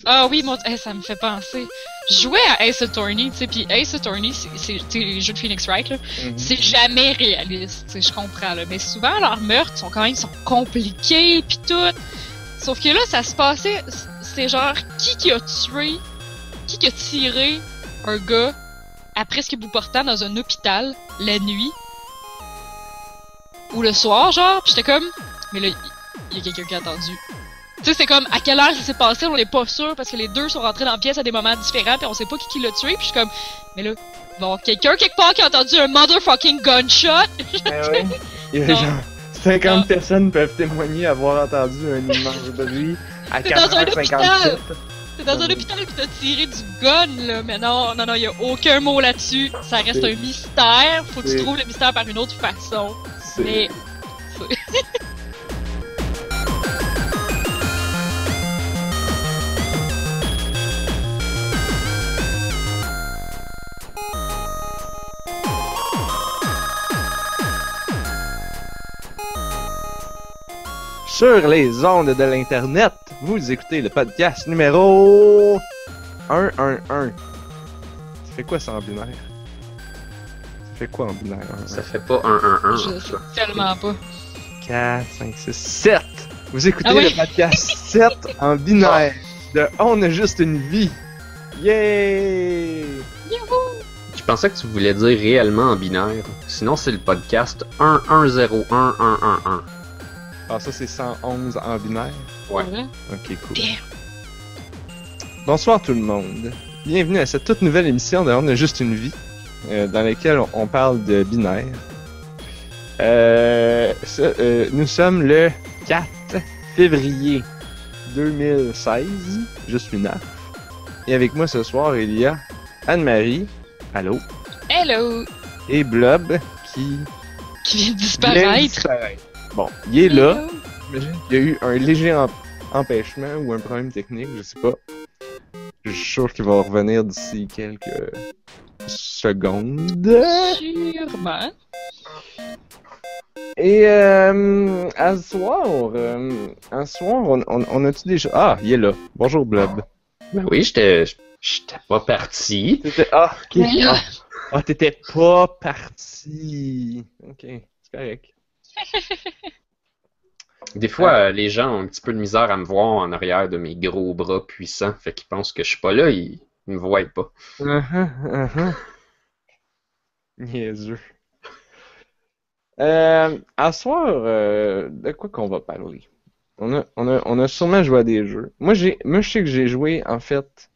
Ah oui, ça me fait penser. Je jouais à Ace Attorney, tu sais, pis Ace Attorney, c'est les jeux de Phoenix Wright, là, c'est jamais réaliste, tu sais, je comprends, là, mais souvent, leurs meurtres sont quand même sont compliqués, pis tout. Sauf que là, ça se passait, c'est genre, qui a tué, qui a tiré un gars à presque bout portant dans un hôpital, la nuit, ou le soir, genre, pis j'étais comme, mais là, il y a quelqu'un qui a attendu. Tu sais, c'est comme, à quelle heure ça s'est passé, on n'est pas sûr, parce que les deux sont rentrés dans la pièce à des moments différents, puis on sait pas qui l'a tué, puis je suis comme, mais là, bon, quelqu'un quelque part qui a entendu un motherfucking gunshot. Ouais. Il y a genre 50 personnes peuvent témoigner avoir entendu un immense bruit à 4h57. T'es dans un hôpital pis t'as tiré du gun, là, mais non, y a aucun mot là-dessus, ça reste un mystère, faut que tu trouves le mystère par une autre façon. Mais... Sur les ondes de l'Internet, vous écoutez le podcast numéro 111. Ça fait quoi ça en binaire? Ça fait quoi en binaire? Ça fait pas 111. Je sais tellement pas. 4, 5, 6, 7! Vous écoutez le podcast 7 en binaire de On a juste une vie. Yeah! Youhou! Je pensais que tu voulais dire réellement en binaire. Sinon, c'est le podcast 1101111. Ah, ça c'est 111 en binaire? Ouais. Ok, cool. Bien. Bonsoir tout le monde. Bienvenue à cette toute nouvelle émission de On a juste une vie, dans laquelle on parle de binaire. Nous sommes le 4 février 2016. Je suis Naf. Et avec moi ce soir, il y a Anne-Marie. Allô? Hello! Et Blob qui vient de disparaître. Bon, il est là. Il y a eu un léger empêchement ou un problème technique, je sais pas. Je suis sûr qu'il va revenir d'ici quelques secondes. Sûrement. Et à ce soir, on a-tu des choses? Ah, il est là. Bonjour Blob. Ben oui, j'étais pas parti. Ah, ok. Ah, t'étais pas parti. Ok, c'est correct. Des fois, les gens ont un petit peu de misère à me voir en arrière de mes gros bras puissants, fait qu'ils pensent que je suis pas là, ils me voient pas. Niaiseux. À soir, de quoi qu'on va parler? On a sûrement joué à des jeux. Moi, je sais que j'ai joué, en fait,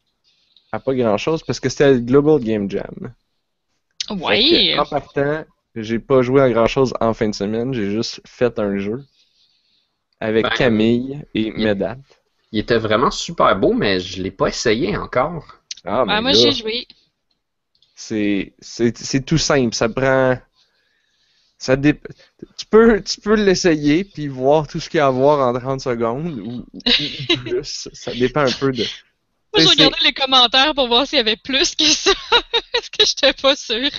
à pas grand-chose, parce que c'était le Global Game Jam. Ouais! En partant, j'ai pas joué à grand-chose en fin de semaine, j'ai juste fait un jeu avec Camille et Medad. Il était vraiment super beau, mais je l'ai pas essayé encore. Ah, moi j'ai joué. C'est tout simple, ça prend... Tu peux l'essayer puis voir tout ce qu'il y a à voir en 30 secondes ou plus. Ça dépend un peu de... Moi, je regardais les commentaires pour voir s'il y avait plus que ça. Est-ce que j'étais pas sûre?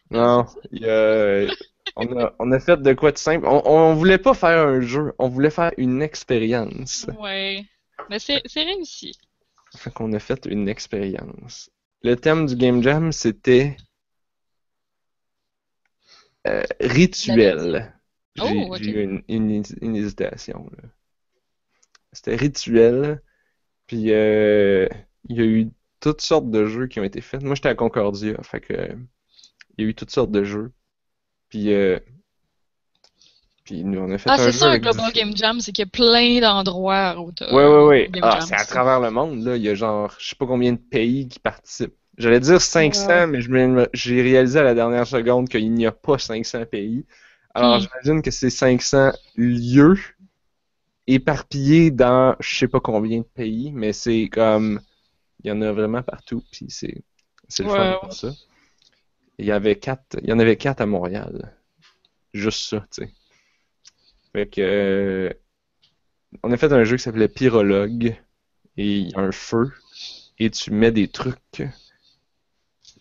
Non, on a fait de quoi de simple. On voulait pas faire un jeu, on voulait faire une expérience. Ouais, mais c'est réussi. Fait qu'on a fait une expérience. Le thème du Game Jam, c'était rituel. J'ai eu une hésitation. C'était rituel. Puis il y a eu toutes sortes de jeux qui ont été faits. Moi j'étais à Concordia, fait que il y a eu toutes sortes de jeux. Puis nous on a fait un jeu. Ah, c'est ça un Global Game Jam, c'est qu'il y a plein d'endroits où Ouais. Ah, c'est à travers le monde, là. Il y a genre, je sais pas combien de pays qui participent. J'allais dire 500, mais j'ai réalisé à la dernière seconde qu'il n'y a pas 500 pays. Alors j'imagine que c'est 500 lieux éparpillés dans je sais pas combien de pays, mais c'est comme il y en a vraiment partout, puis c'est le fun pour ça. Il y en avait 4 à Montréal. Juste ça, tu sais. Fait que on a fait un jeu qui s'appelait Pyrologue et il y a un feu et tu mets des trucs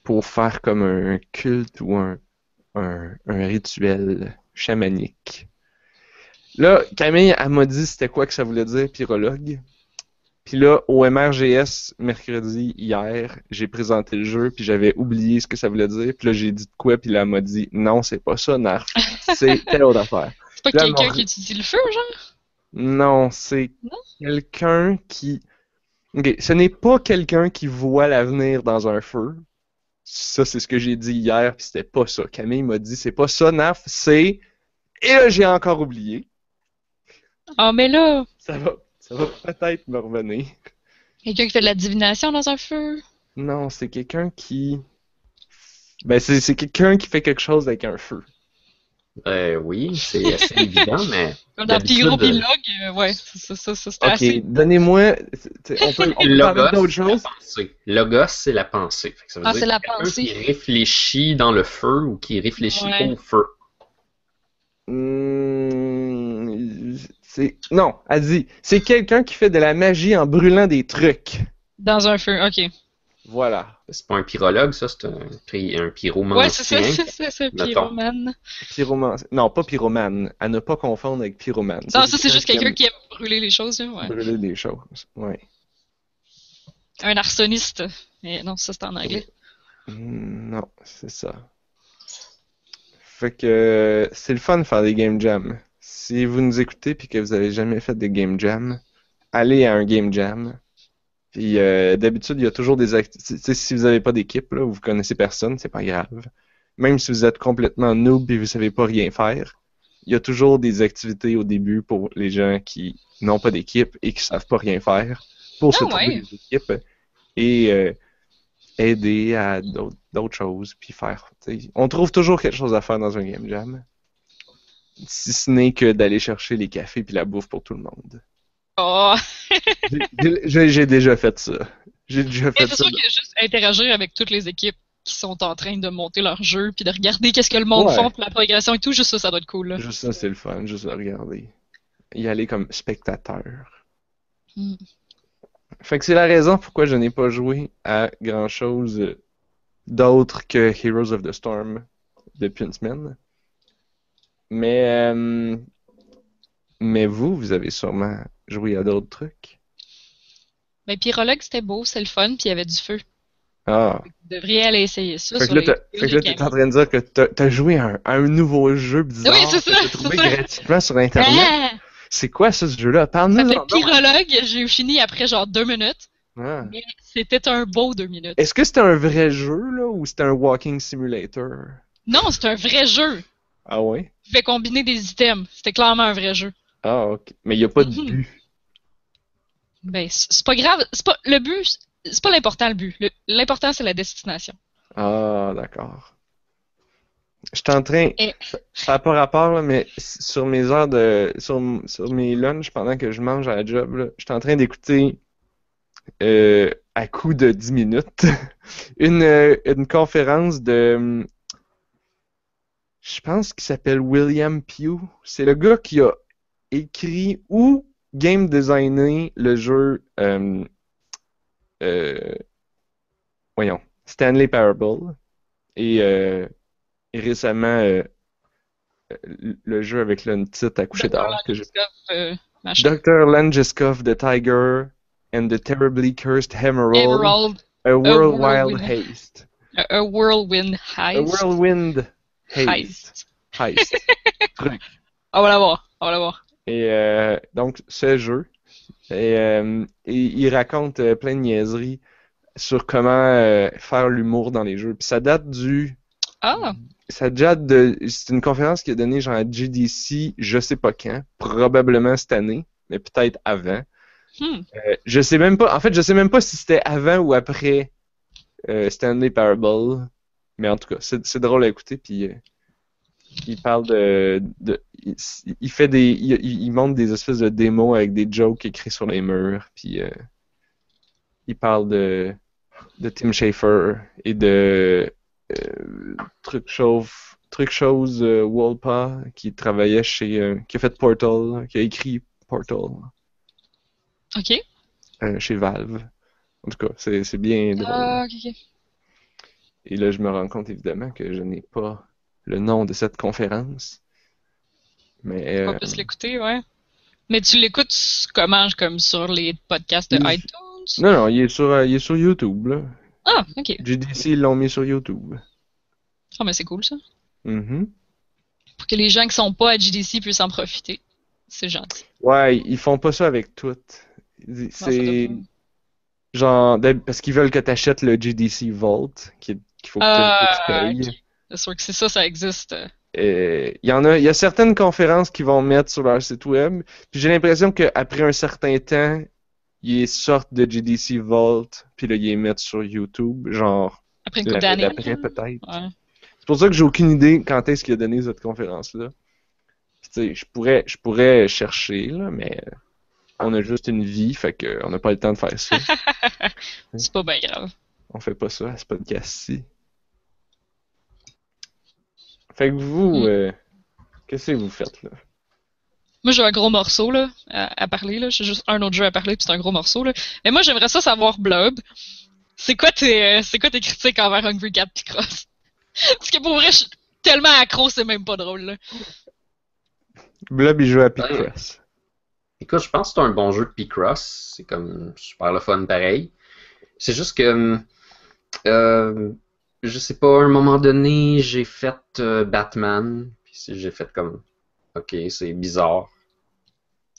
pour faire comme un culte ou un rituel chamanique. Là, Camille, elle m'a dit c'était quoi que ça voulait dire, pyrologue. Puis là, au MRGS, mercredi, hier, j'ai présenté le jeu, puis j'avais oublié ce que ça voulait dire. Puis là, j'ai dit de quoi, puis là, elle m'a dit, non, c'est pas ça, Narf. C'est telle autre affaire. C'est pas Là, quelqu'un qui utilise le feu, genre? Non, c'est Non? quelqu'un qui... Ok, ce n'est pas quelqu'un qui voit l'avenir dans un feu. Ça, c'est ce que j'ai dit hier, puis c'était pas ça. Camille m'a dit, c'est pas ça, Narf, c'est... Et là, j'ai encore oublié. Ah, mais là, Ça va peut-être me revenir. quelqu'un qui fait de la divination dans un feu. Non, c'est quelqu'un qui... Ben, c'est quelqu'un qui fait quelque chose avec un feu. Oui, c'est assez évident, mais Comme dans d'habitude, Pyro Log, ouais, c'était Ok, assez. donnez-moi... On peut parler d'autre Logos, chose? c'est la pensée. Logos, c'est la pensée. Fait que ça veut Ah, dire c'est la quelqu'un pensée. qui réfléchit dans le feu ou qui réfléchit Ouais. au feu. Non, elle dit, c'est quelqu'un qui fait de la magie en brûlant des trucs. Dans un feu, ok. Voilà. C'est pas un pyrologue, ça, c'est un Ouais, pyromancien. c'est mettons. pyromane. Pyromane. Non, pas pyromane. À ne pas confondre avec pyromane. Non, ça, c'est juste quelqu'un aime qui aime brûler les choses, là, ouais. brûler des choses. Ouais. Un arsoniste. Mais non, ça, c'est en anglais. Non, c'est ça. Fait que c'est le fun de faire des game jams. Si vous nous écoutez puis que vous avez jamais fait des game jams, allez à un game jam. Puis d'habitude, il y a toujours des activités. Si vous n'avez pas d'équipe, là, ou vous connaissez personne, c'est pas grave. Même si vous êtes complètement noob et vous savez pas rien faire, il y a toujours des activités au début pour les gens qui n'ont pas d'équipe et qui savent pas rien faire pour se trouver des équipes et aider à d'autres choses puis faire. T'sais. On trouve toujours quelque chose à faire dans un game jam. Si ce n'est que d'aller chercher les cafés puis la bouffe pour tout le monde. Oh! J'ai déjà fait ça. J'ai déjà Mais fait c'est ça. sûr que juste interagir avec toutes les équipes qui sont en train de monter leur jeu, puis de regarder qu'est-ce que le monde Ouais. font, puis la progression et tout, juste ça doit être cool, là. Juste ça, c'est le fun, juste à regarder. Y aller comme spectateur. Hmm. Fait que c'est la raison pourquoi je n'ai pas joué à grand-chose d'autre que Heroes of the Storm depuis une semaine. Mais vous avez sûrement joué à d'autres trucs. Mais Pyrologue, c'était beau, c'est le fun, puis il y avait du feu. Ah. Vous devriez aller essayer ça Fait sur que les là, t'es en train de dire que t'as joué à un nouveau jeu bizarre Oui, c'est ça, que t'as c'est trouvé ça. gratuitement sur Internet. Ah! C'est quoi ça, ce jeu-là? Ça Parle-nous s'appelait en donc. Pyrologue, j'ai fini après genre 2 minutes, Ah. mais c'était un beau 2 minutes. Est-ce que c'était un vrai jeu, là, ou c'était un walking simulator? Non, c'est un vrai jeu. Ah ouais? Tu fais combiner des items. C'était clairement un vrai jeu. Ah, ok. Mais il n'y a pas de Mhm. but. Ben, c'est pas grave. C'est pas le but. C'est pas l'important, le but. L'important, c'est la destination. Ah, d'accord. Je suis en train. Et- Ça n'a pas rapport, là, mais sur mes heures de. Sur mes lunchs, pendant que je mange à la job, là, je suis en train d'écouter, à coup de 10 minutes, une conférence de. Je pense qu'il s'appelle William Pugh. C'est le gars qui a écrit ou game designé le jeu. Voyons. Stanley Parable. Et récemment, le jeu avec une petite à coucher Dr. tard que j'ai. Machin. Dr. Langeskov, The Tiger and the Terribly Cursed Emerald, Emerald. A World Wild Whirlwind. Haste. A whirlwind A heist. Whirlwind Haste. Heist. Heist. Truc. On va l'avoir. On va l'avoir. Et donc, ce jeu, il raconte plein de niaiseries sur comment faire l'humour dans les jeux. Puis ça date Ah! c'est une conférence qu'il a donnée genre à GDC, je sais pas quand, probablement cette année, mais peut-être avant. Hmm. Je sais même pas, en fait, je sais même pas si c'était avant ou après Stanley Parable, mais en tout cas, c'est drôle à écouter, puis il parle il fait il montre des espèces de démos avec des jokes écrits sur les murs, puis il parle de Tim Schafer et de Truc Chose Wolpa qui travaillait qui a fait Portal, qui a écrit Portal Ok. chez Valve. En tout cas, c'est bien drôle. Ah, ok. Et là, je me rends compte évidemment que je n'ai pas le nom de cette conférence. Mais On peut se l'écouter, ouais. Mais tu l'écoutes comment, comme sur les podcasts de iTunes? Non, il est sur YouTube, là. Ah, ok. GDC, ils l'ont mis sur YouTube. Ah, mais c'est cool, ça. Mm-hmm. Pour que les gens qui sont pas à GDC puissent en profiter. C'est gentil. Ouais, ils font pas ça avec tout. C'est genre, parce qu'ils veulent que tu achètes le GDC Vault, qu'il faut que tu payes. Okay. C'est sûr que c'est ça, ça existe. Il y a certaines conférences qu'ils vont mettre sur leur site web, puis j'ai l'impression qu'après un certain temps, ils sortent de GDC Vault, puis là, ils les mettent sur YouTube, genre, après une couple d'années. Après peut-être. Ouais. C'est pour ça que j'ai aucune idée quand est-ce qu'il a donné cette conférence-là. Tu sais, je pourrais chercher, là, mais on a juste une vie, fait qu'on n'a pas le temps de faire ça. C'est pas bien grave. On fait pas ça à ce podcast-ci. Fait que vous, qu'est-ce que vous faites, là? Moi, j'ai un gros morceau, là, à parler, là. J'ai juste un autre jeu à parler, puis c'est un gros morceau, là. Mais moi, j'aimerais ça savoir, Blob. C'est quoi tes critiques envers Hungry Cat Picross? Parce que pour vrai, je suis tellement accro, c'est même pas drôle, là. Blob, il joue à Picross. Écoute, je pense que c'est un bon jeu de Picross. C'est comme super le fun pareil. C'est juste que, je sais pas, à un moment donné, j'ai fait Batman. Puis j'ai fait comme, ok, c'est bizarre.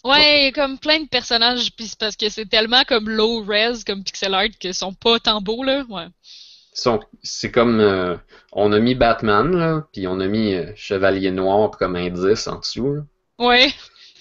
Ouais, comme plein de personnages, puis c'est parce que c'est tellement comme low res, comme pixel art, qu'ils sont pas tant beaux, là. Ouais. C'est comme, on a mis Batman, là, puis on a mis Chevalier Noir comme indice en dessous, là. Ouais.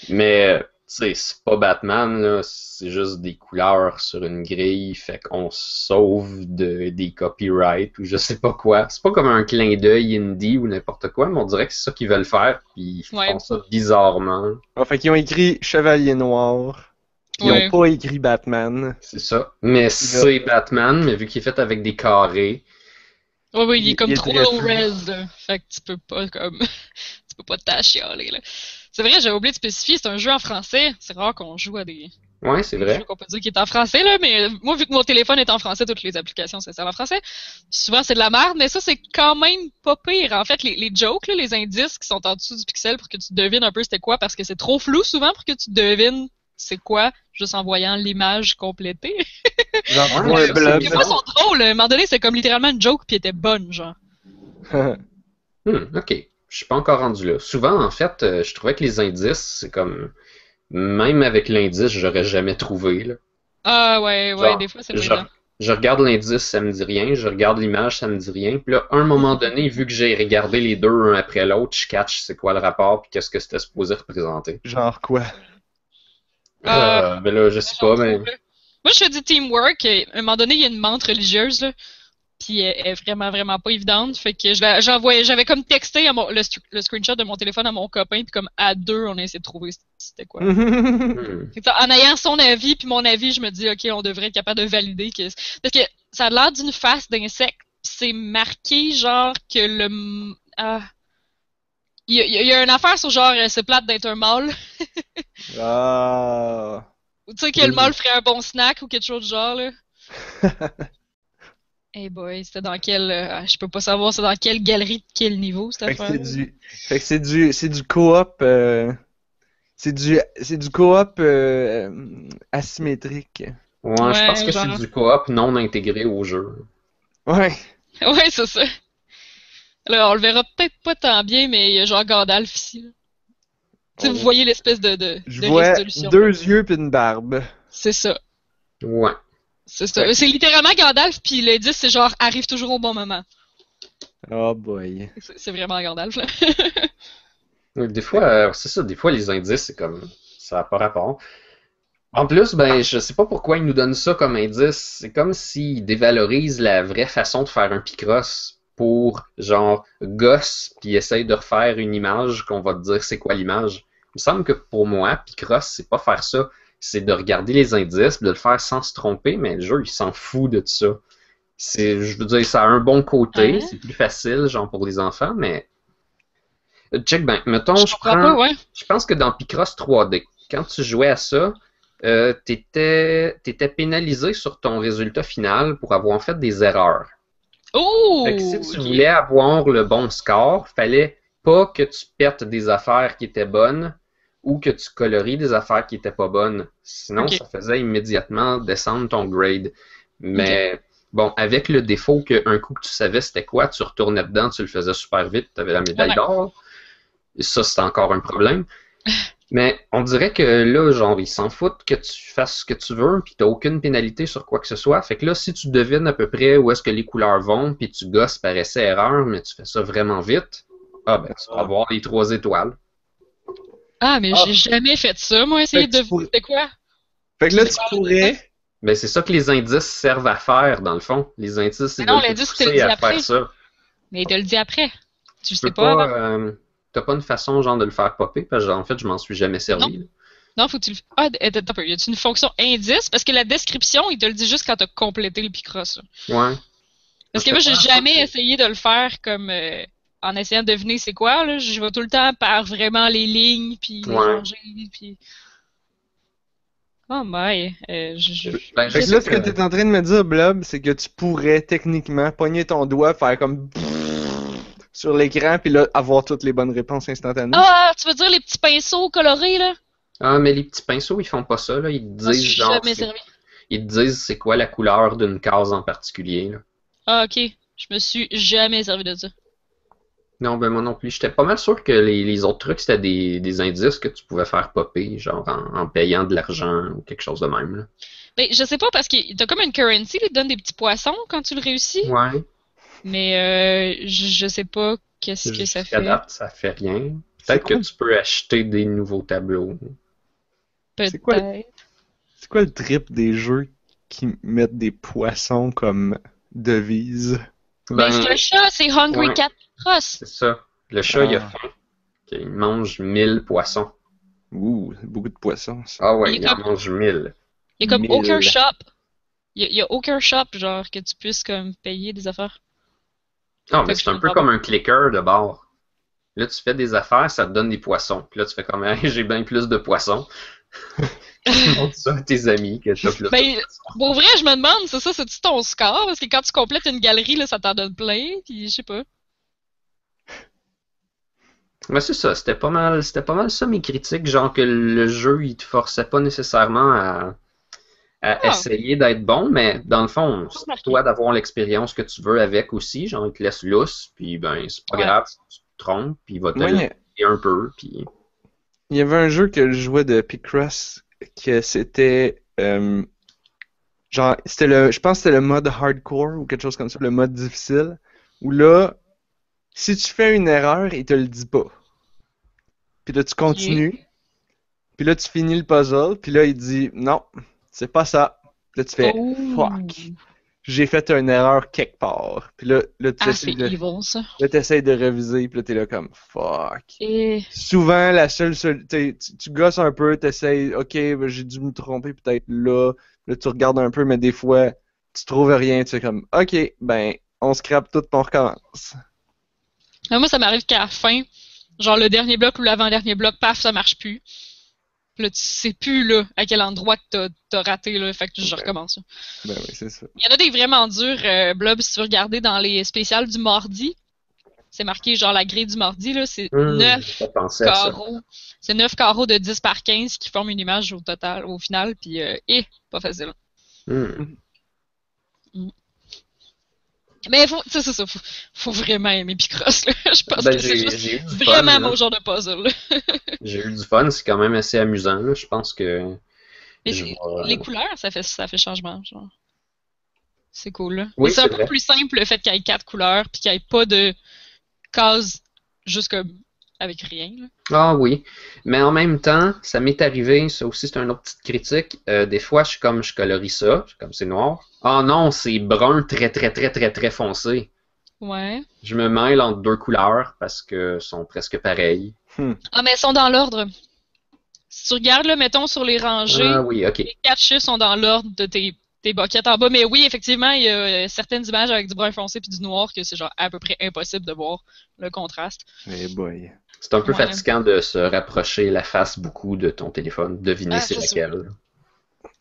Mais, tu sais, c'est pas Batman, là, c'est juste des couleurs sur une grille, fait qu'on sauve des copyrights ou je sais pas quoi. C'est pas comme un clin d'œil indie ou n'importe quoi, mais on dirait que c'est ça qu'ils veulent faire, puis ils font ça bizarrement. Ah, fait qu'ils ont écrit Chevalier Noir. Ils ont pas écrit Batman. C'est ça. Mais c'est Batman, mais vu qu'il est fait avec des carrés. Oui, il est comme trop low res, là. Fait que tu peux pas comme. Tu peux pas t'achialer, là. C'est vrai, j'avais oublié de spécifier, c'est un jeu en français. C'est rare qu'on joue à des. Ouais, c'est vrai. Jeux qu'on peut dire qu'il est en français, là, mais moi, vu que mon téléphone est en français, toutes les applications s'installent en français. Souvent, c'est de la merde, mais ça, c'est quand même pas pire. En fait, les jokes, là, les indices qui sont en dessous du pixel pour que tu devines un peu c'était quoi, parce que c'est trop flou souvent pour que tu devines c'est quoi, juste en voyant l'image complétée. Genre, les fois sont drôles. À un moment donné, c'est comme littéralement une joke puis elle était bonne, genre. Ok. Je suis pas encore rendu là. Souvent, en fait, je trouvais que les indices, c'est comme... Même avec l'indice, j'aurais jamais trouvé, là. Ah ouais, genre, des fois, c'est vrai. Je regarde l'indice, ça me dit rien. Je regarde l'image, ça me dit rien. Puis là, à un moment donné, vu que j'ai regardé les deux un après l'autre, je catch c'est quoi le rapport puis qu'est-ce que c'était supposé représenter. Genre quoi? Ben là, je sais pas, mais... Moi, je fais du teamwork. À un moment donné, il y a une menthe religieuse, là. Puis elle est vraiment, vraiment pas évidente. Fait que j'avais comme texté le screenshot de mon téléphone à mon copain, puis comme à deux, on a essayé de trouver c'était quoi. En ayant son avis, puis mon avis, je me dis, ok, on devrait être capable de valider que... Parce que ça a l'air d'une face d'insecte, puis c'est marqué genre que le... Il y a une affaire sur genre, c'est plate d'être un mâle. Ah. Tu sais que le mâle ferait un bon snack ou quelque chose du genre, là. Hey boy, c'était dans quel... je peux pas savoir c'est dans quelle galerie de quel niveau, cette affaire. Fait que c'est du coop... C'est du coop asymétrique. Ouais, je pense que c'est du coop non intégré au jeu. Ouais. Ouais, c'est ça. Alors, on le verra peut-être pas tant bien, mais il y a genre Gandalf ici. Tu sais, vous voyez l'espèce de Je vois résolution. 2 yeux pis une barbe. C'est ça. Ouais. C'est ça. C'est littéralement Gandalf, puis l'indice, c'est genre arrive toujours au bon moment. Oh boy. C'est vraiment Gandalf, là. Des fois, c'est ça, des fois les indices, c'est comme. Ça n'a pas rapport. En plus, ben, je sais pas pourquoi ils nous donnent ça comme indice. C'est comme s'ils dévalorisent la vraie façon de faire un Picross pour, genre, gosse, puis essayent de refaire une image qu'on va te dire c'est quoi l'image. Il me semble que pour moi, Picross, c'est pas faire ça. C'est de regarder les indices, de le faire sans se tromper, mais le jeu, il s'en fout de ça. Je veux dire, ça a un bon côté, c'est plus facile, genre, pour les enfants, mais... Check ben, mettons, je pense que dans Picross 3D, quand tu jouais à ça, t'étais pénalisé sur ton résultat final pour avoir fait des erreurs. Oh! Fait que si tu voulais avoir le bon score, fallait pas que tu perdes des affaires qui étaient bonnes ou que tu colories des affaires qui étaient pas bonnes. Sinon, Ok. ça faisait immédiatement descendre ton grade. Mais bon, avec le défaut qu'un coup que tu savais c'était quoi, tu retournais dedans, tu le faisais super vite, tu avais la médaille Ouais. d'or. Et ça, c'est encore un problème. Mais on dirait que là, genre, ils s'en foutent que tu fasses ce que tu veux, puis t'as aucune pénalité sur quoi que ce soit. Fait que là, si tu devines à peu près où est-ce que les couleurs vont, puis tu gosses par essai-erreur, mais tu fais ça vraiment vite, ah ben, tu vas avoir les 3 étoiles. Ah, mais Ah. j'ai jamais fait ça, moi, essayer Fait que de tu pourrais- deviner quoi. Fait que là, C'est tu quoi, pourrais. Ben, c'est ça que les indices servent à faire, dans le fond. Les indices, ils Mais non, veulent te l'indice, tu te le pousser dis à après. faire ça. Mais il te le dit après. Tu le Tu sais peux pas avant. pas, t'as pas une façon, genre, de le faire popper, parce que, en fait, je m'en suis jamais servi. là. Non, faut que tu le. Ah, attends un peu. Y a-t-il une fonction indice? Parce que la description, il te le dit juste quand t'as complété le Picross. Là. Ouais. Parce que moi, j'ai jamais essayé de le faire comme en essayant de deviner c'est quoi. Là. Je vais tout le temps par vraiment les lignes, puis les Ouais. rangées, puis. Oh my. Ben, Fait je que là, sais ce que que- t'es en train de me dire, Blob, c'est que tu pourrais techniquement pogner ton doigt, faire comme sur l'écran, puis là, avoir toutes les bonnes réponses instantanées. Ah, tu veux dire les petits pinceaux colorés, là? Ah, mais les petits pinceaux, ils font pas ça, là. Ils te Moi, je disent, suis genre, jamais servi. ils te disent c'est quoi la couleur d'une case en particulier, là. Ah, ok. Je me suis jamais servi de ça. Non, ben moi non plus. J'étais pas mal sûr que les autres trucs, c'était des indices que tu pouvais faire popper, genre en payant de l'argent ou quelque chose de même, là. Ben, je sais pas, parce que t'as comme une currency, il te donne des petits poissons quand tu le réussis. Ouais. Mais je sais pas qu'est-ce que ça Jusqu'à fait. date, ça fait rien. C'est Peut-être que quoi? tu peux acheter des nouveaux tableaux. C'est quoi? Peut-être. C'est quoi le trip des jeux qui mettent des poissons comme devise? Ben, c'est un chat, c'est Hungry ouais. Cat Cross. C'est ça. Le chat, il a Ah. faim. Il mange 1000 poissons. Ouh, c'est beaucoup de poissons, ça. Ah ouais, Il est il en comme- mange 1000. Il y a comme 1000. aucun shop. Il y a aucun shop, genre, que tu puisses comme payer des affaires. Ah, Fait mais que c'est je un peux peu pas comme un clicker de bord. Là, tu fais des affaires, ça te donne des poissons. Puis là, tu fais comme, hey, j'ai bien plus de poissons. Tu montres ça à tes amis que t'as plus Ben, de poissons. pour vrai, je me demande, c'est-tu ton score? Parce que quand tu complètes une galerie, là, ça t'en donne plein, puis je sais pas. Mais c'est ça, c'était pas mal ça mes critiques, genre que le jeu, il te forçait pas nécessairement à Ah. essayer d'être bon, mais dans le fond, c'est remarqué. toi d'avoir l'expérience que tu veux avec aussi, genre il te laisse lousse, puis ben c'est pas Ouais. grave, si tu te trompes, puis il va te Moi, l'aider un peu, puis il y avait un jeu que je jouais de Picross que c'était genre je pense que c'était le mode hardcore ou quelque chose comme ça, le mode difficile, où là, si tu fais une erreur, il te le dit pas. Puis là, tu continues, puis là, tu finis le puzzle, puis là, il dit non, c'est pas ça. Puis là, tu fais Oh. fuck, j'ai fait une erreur quelque part. Puis là, tu Ah, essaies c'est evil, ça. là, t'essayes de réviser, puis là, t'es là comme fuck. Et... Souvent, la seule tu gosses un peu, t'essayes, ok, ben, j'ai dû me tromper peut-être là, tu regardes un peu, mais des fois, tu trouves rien, tu fais comme, ok, ben, on scrape tout, puis on recommence. Ah, moi, ça m'arrive qu'à la fin, genre le dernier bloc ou l'avant-dernier bloc, paf, ça marche plus. Puis là, tu sais plus, là, à quel endroit que t'as raté, là, fait que je recommence. Là. Ben oui, c'est ça. Il y en a des vraiment durs, Blob, si tu veux regarder dans les spéciales du mardi. C'est marqué, genre, la grille du mardi, là, c'est 9 j'ai pas pensé à ça. carreaux. C'est 9 carreaux de 10 par 15 qui forment une image au total, au final, puis pas facile. Hmm. Mais c'est ça, faut vraiment aimer Picross, là. Je pense Ben, que c'est juste j'ai eu du vraiment fun, mon là. genre de puzzle, là. J'ai eu du fun, c'est quand même assez amusant, là. Je pense que Mais je vais, les couleurs, ça fait changement, genre. C'est cool, là. Oui, Mais c'est un c'est peu vrai. plus simple le fait qu'il y ait 4 couleurs, puis qu'il n'y ait pas de cases juste comme avec rien, là. Ah oui, mais en même temps, ça m'est arrivé, ça aussi c'est une autre petite critique. Des fois, je colorie ça, comme c'est noir. Ah non, c'est brun très très très très très foncé. Ouais. Je me mêle entre deux couleurs parce que sont presque pareilles. Ah, mais elles sont dans l'ordre. Si tu regardes, là, mettons, sur les rangées, Ah oui, ok. les 4 chiffres sont dans l'ordre de tes boquettes en bas. Mais oui, effectivement, il y a certaines images avec du brun foncé puis du noir que c'est genre à peu près impossible de voir le contraste. Eh boy. C'est un peu Ouais. fatigant de se rapprocher la face beaucoup de ton téléphone, deviner Ah, c'est c'est laquelle.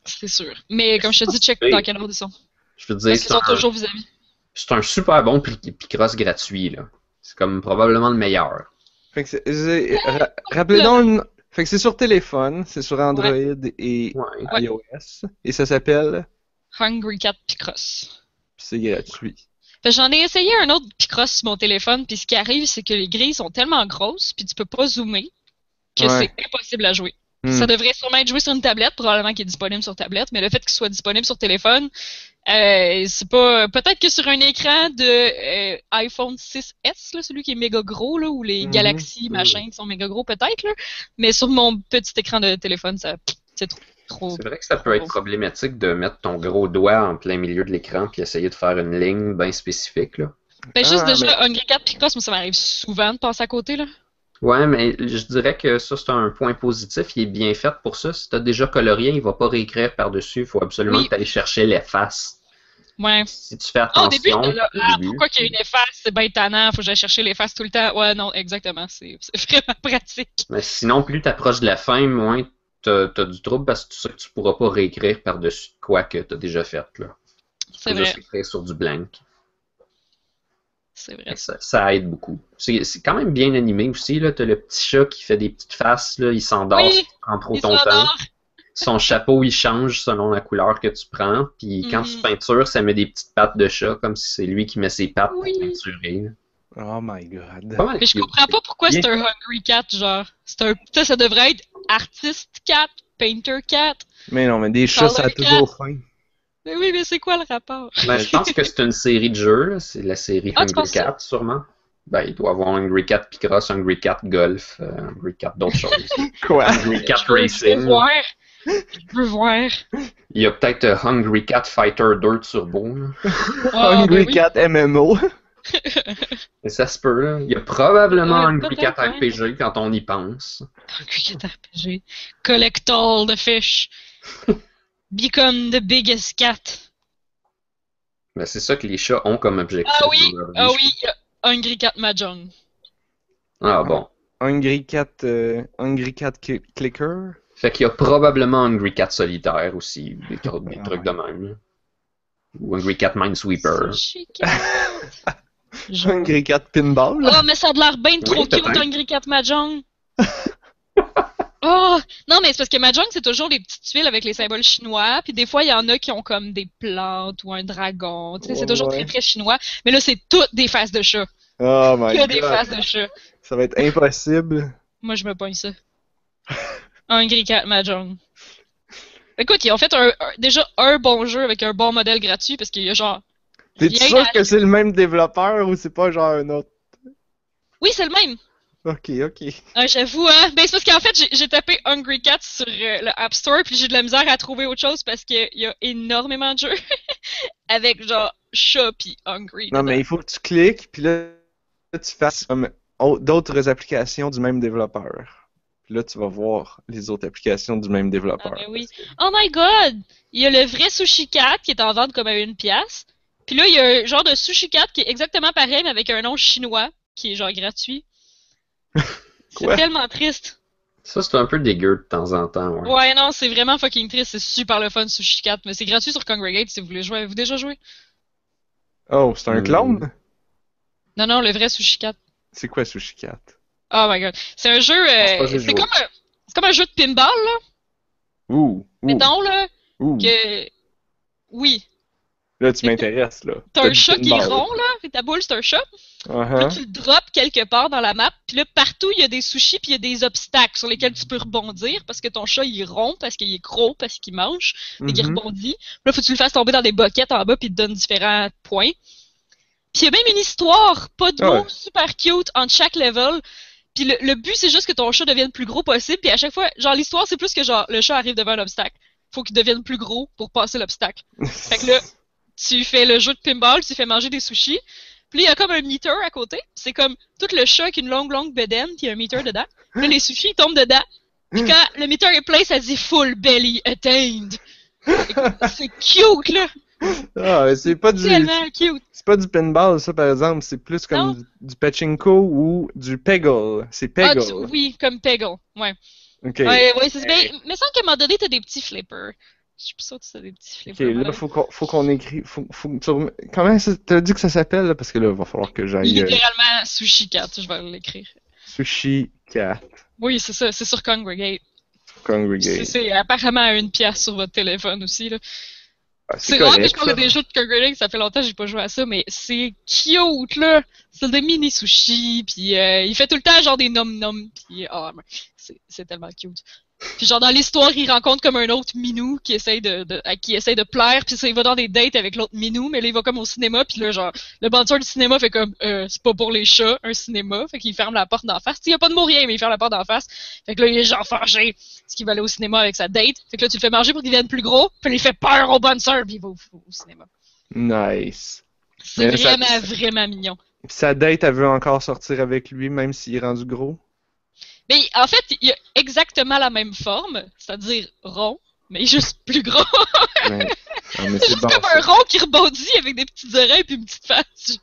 C'est sûr. Mais comme je te dis, check Oui. dans quel ordre ils sont. Je veux dire, Parce qu'ils sont toujours vis-à-vis. c'est un super bon Picross gratuit, là. C'est comme probablement le meilleur. Fait que rappelez donc Fait que c'est sur téléphone, c'est sur Android et Ouais. iOS, et ça s'appelle Hungry Cat Picross. c'est gratuit. Fait que j'en ai essayé un autre Picross sur mon téléphone, puis ce qui arrive, c'est que les grilles sont tellement grosses, puis tu peux pas zoomer, que c'est impossible à jouer. Ça devrait sûrement être joué sur une tablette, probablement qu'il est disponible sur tablette, mais le fait qu'il soit disponible sur téléphone, c'est pas. Peut-être que sur un écran de iPhone 6S, là, celui qui est méga gros, là, ou les Galaxy machin qui sont méga gros, peut-être, là. Mais sur mon petit écran de téléphone, c'est trop. C'est vrai que ça peut être problématique de mettre ton gros doigt en plein milieu de l'écran puis essayer de faire une ligne bien spécifique, là. Ben, juste déjà, Hungry Cat Picross, moi, ça m'arrive souvent de passer à côté, là. Ouais, mais je dirais que ça, c'est un point positif. Il est bien fait pour ça. Si t'as déjà colorié, il va pas réécrire par-dessus. Il faut absolument que tu ailles chercher l'efface. Ouais. Si tu fais attention. Au début, pourquoi qu'il y a une efface? C'est bien tannant. Faut que j'aille chercher l'efface tout le temps. Ouais, non, exactement. C'est vraiment pratique. Mais sinon, plus t'approches de la fin, moins t'as du trouble parce que tu sais que tu pourras pas réécrire par-dessus quoi que t'as déjà fait, là. C'est vrai. Juste écrire sur du blank. C'est vrai. Ça aide beaucoup. C'est quand même bien animé aussi, là. T'as le petit chat qui fait des petites faces, là. Il s'endort en trop ton temps. Son chapeau, il change selon la couleur que tu prends. Puis quand tu peintures, ça met des petites pattes de chat, comme si c'est lui qui met ses pattes pour peinturer. Oh my god. Mais je comprends pas pourquoi c'est un Hungry Cat, genre. Ça devrait être Artist Cat, Painter Cat. Mais non, mais des chats, ça a toujours faim. Mais oui, mais c'est quoi le rapport? Ben, je pense que c'est une série de jeux, là. C'est la série Hungry Cat, sûrement. Ben, il doit avoir Hungry Cat Picross, Hungry Cat Golf, Hungry Cat d'autres choses. Quoi? Hungry Cat Racing. Je veux voir. Il y a peut-être Hungry Cat Fighter 2 Turbo. Hungry Cat MMO. Et ça se peut, là. Il y a probablement Hungry Cat RPG quand on y pense. Hungry Cat RPG. Collect all the fish. Become the biggest cat. Ben, c'est ça que les chats ont comme objectif. Ah oui, il y a Hungry Cat Mahjong. Ah bon. Hungry Cat Clicker. Fait qu'il y a probablement Hungry Cat Solitaire aussi, des trucs de même. Ou Hungry Cat Minesweeper. Hungry Cat Pinball. Oh, mais ça a l'air bien trop cute, Hungry Cat Mahjong. Oh! Non, mais c'est parce que Mahjong, c'est toujours des petites tuiles avec les symboles chinois, puis des fois, il y en a qui ont comme des plantes ou un dragon, tu sais, c'est toujours très, très chinois. Mais là, c'est toutes des faces de chat. Oh my god. Que des faces de chat. Ça va être impossible. Moi, je me pogne ça. Hungry Cat Mahjong. Écoute, ils ont fait déjà un bon jeu avec un bon modèle gratuit, parce qu'il y a genre... T'es-tu sûr que c'est le même développeur ou c'est pas genre un autre? Oui, c'est le même. Ok. J'avoue, hein. Ben, c'est parce qu'en fait, j'ai tapé Hungry Cat sur le App Store, puis j'ai de la misère à trouver autre chose parce qu'il y a énormément de jeux avec genre chat pis Hungry. Non, mais il faut que tu cliques, puis là, tu fasses comme d'autres applications du même développeur. Puis là, tu vas voir les autres applications du même développeur. Ah, ben oui. Oh my god! Il y a le vrai Sushi Cat qui est en vente comme à 1$. Puis là, il y a un genre de Sushi Cat qui est exactement pareil, mais avec un nom chinois, qui est genre gratuit. C'est tellement triste. Ça, c'est un peu dégueu de temps en temps, ouais. Ouais, non, c'est vraiment fucking triste. C'est super le fun, Sushi Cat. Mais c'est gratuit sur Congregate si vous voulez jouer. Avez-vous déjà joué? Oh, c'est un clone? Non, le vrai Sushi Cat. C'est quoi Sushi Cat? Oh my god. C'est un jeu... c'est comme un jeu de pinball, là. Ouh. Mettons, là, que... Oui. Là, tu m'intéresses, là. T'as un chat qui est rond, là. Et ta boule, c'est un chat. Uh-huh. Puis tu le drops quelque part dans la map. Puis là, partout, il y a des sushis puis il y a des obstacles sur lesquels tu peux rebondir parce que ton chat, il est rond, parce qu'il est gros, parce qu'il mange et qu'il rebondit. Puis là, faut que tu le fasses tomber dans des boquettes en bas puis il te donne différents points. Puis il y a même une histoire, pas de mots, super cute, entre chaque level. Puis le but, c'est juste que ton chat devienne le plus gros possible. Puis à chaque fois, genre, l'histoire, c'est plus que genre, le chat arrive devant un obstacle. Faut qu'il devienne plus gros pour passer l'obstacle. Fait que là, tu fais le jeu de pinball, tu fais manger des sushis. Puis là, il y a comme un meter à côté. C'est comme tout le chat avec une longue bedaine, puis il y a un meter dedans. Puis là, les sushis, ils tombent dedans. Puis quand le meter est plein, ça dit full belly attained. C'est cute, là. Ah, mais c'est pas du... Tellement cute. C'est pas du pinball, ça, par exemple. C'est plus comme du pachinko ou du peggle. C'est peggle. Ah, oui, comme peggle. Ouais. Ok. Ouais, c'est bien. Mais il me semble qu'à un moment donné, t'as des petits flippers. Je suis pas sûre que t'as des petits flippers. Ok, là, faut qu'on écrit. Comment t'as dit que ça s'appelle, là? Parce que là, il va falloir que j'aille. Littéralement, Sushi Cat, je vais l'écrire. Sushi Cat. Oui, c'est ça, c'est sur Congregate. Congregate. C'est apparemment à 1$ sur votre téléphone aussi, là. Ah, C'est rare que je correct, parle des jeux de Congregate, ça fait longtemps que j'ai pas joué à ça, mais c'est cute, là. C'est des mini sushis, puis il fait tout le temps genre des nom-nom, puis c'est tellement cute. Puis genre dans l'histoire, il rencontre comme un autre minou qui essaye de plaire, puis ça, il va dans des dates avec l'autre minou, mais là il va comme au cinéma, puis là genre le bouncer du cinéma fait comme c'est pas pour les chats un cinéma, fait qu'il ferme la porte d'en face. Il y a pas de mot rien, mais il ferme la porte d'en face. Fait que là il est genre fâché, parce qu'il va aller au cinéma avec sa date. Fait que là tu le fais manger pour qu'il devienne plus gros, puis il fait peur au bouncer, puis il va au cinéma. Nice. C'est vraiment mignon. Sa date, elle veut encore sortir avec lui, même s'il est rendu gros? Mais en fait, il a exactement la même forme, c'est-à-dire rond, mais juste plus gros. Ouais. Ah, mais c'est juste bon, comme un rond qui rebondit avec des petites oreilles et une petite face.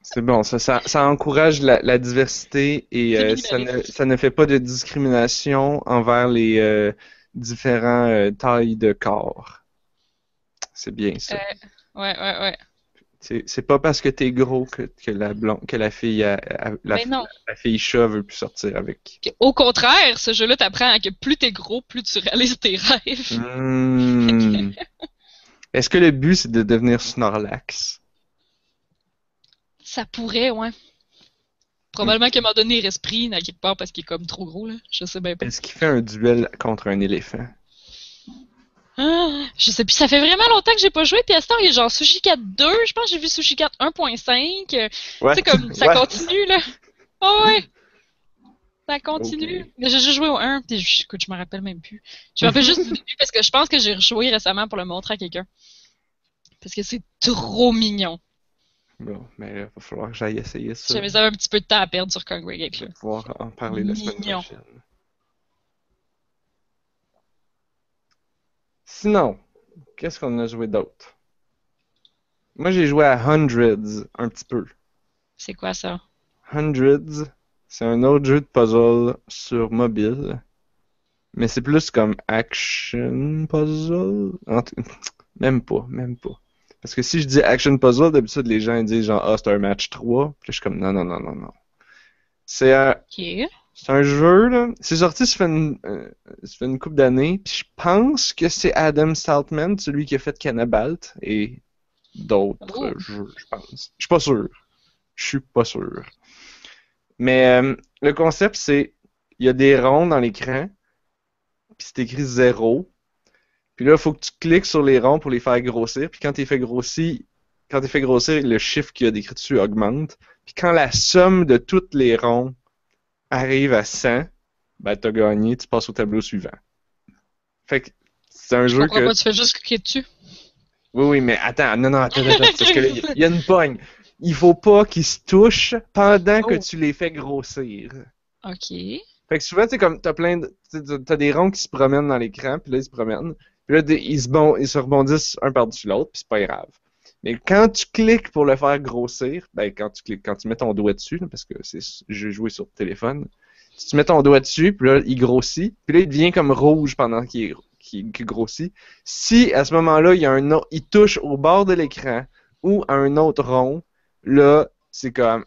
C'est bon, ça encourage la diversité et ça ne fait pas de discrimination envers les différents tailles de corps. C'est bien ça. Ouais. C'est pas parce que t'es gros que la fille la fille chat veut plus sortir avec. Au contraire, ce jeu-là t'apprend que plus t'es gros, plus tu réalises tes rêves. Est-ce que le but c'est de devenir Snorlax? Ça pourrait, ouais. Probablement qu'à un moment donné, il reste pris à quelque part parce qu'il est comme trop gros, là. Je sais bien pas. Est-ce qu'il fait un duel contre un éléphant? Je sais plus, ça fait vraiment longtemps que j'ai pas joué, puis à ce temps, il y a genre Sushi 4 2, je pense que j'ai vu Sushi 4 1.5. Tu sais, comme, ça continue, là. Oh ouais! Ça continue. Okay. Mais j'ai juste joué au 1, puis écoute, je me rappelle même plus. Je me rappelle juste du début parce que je pense que j'ai rejoué récemment pour le montrer à quelqu'un. Parce que c'est trop mignon. Bon, mais il va falloir que j'aille essayer ça. J'avais un petit peu de temps à perdre sur Congregate. Je vais pouvoir en parler la semaine prochaine. Sinon, qu'est-ce qu'on a joué d'autre? Moi, j'ai joué à Hundreds un petit peu. C'est quoi ça? Hundreds, c'est un autre jeu de puzzle sur mobile. Mais c'est plus comme action puzzle. Même pas. Parce que si je dis action puzzle, d'habitude, les gens disent genre, c'est un match 3. Puis là, je suis comme, non. C'est un jeu, là. C'est sorti, ça fait une couple d'années. Puis je pense que c'est Adam Saltman, celui qui a fait Cannabalt et d'autres jeux, je pense. Je suis pas sûr. Mais le concept, c'est il y a des ronds dans l'écran, puis c'est écrit 0. Puis là, il faut que tu cliques sur les ronds pour les faire grossir. Puis quand tu les fais grossir, le chiffre qu'il y a décrit dessus augmente. Puis quand la somme de tous les ronds arrive à 100, ben t'as gagné, tu passes au tableau suivant. Fait que c'est un jeu que... Pourquoi tu fais juste cliquer dessus? Oui, mais attends, parce que là, il y a une pogne. Il faut pas qu'ils se touchent pendant que tu les fais grossir. Ok. Fait que souvent, tu sais, comme t'as des ronds qui se promènent dans l'écran, puis là, ils se promènent. Puis là, ils se rebondissent un par-dessus l'autre, puis c'est pas grave. Mais quand tu cliques pour le faire grossir, ben quand tu mets ton doigt dessus, là, parce que j'ai joué sur téléphone, si tu mets ton doigt dessus, puis là, il grossit, puis là, il devient comme rouge pendant qu'il grossit. Si, à ce moment-là, il touche au bord de l'écran ou à un autre rond, là, c'est comme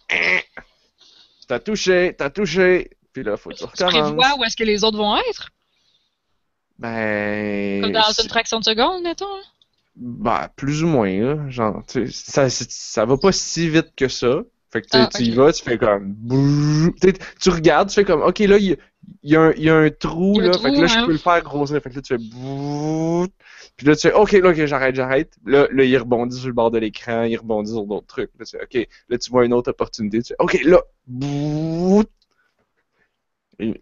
t'as touché, puis là, faut que tu recommences. Tu prévois où est-ce que les autres vont être? Ben... Comme dans une fraction de seconde, mettons? Ben, plus ou moins, là. Genre, ça va pas si vite que ça. Fait que tu y vas, tu fais comme... Tu regardes, tu fais comme... Ok, là, il y a un trou, là. Fait que là, je peux le faire grossir. Fait que là, tu fais... Puis là, tu fais... Ok, j'arrête. Là, il rebondit sur le bord de l'écran, il rebondit sur d'autres trucs. Là, tu fais... Ok, là, tu vois une autre opportunité. Tu fais... Ok, là...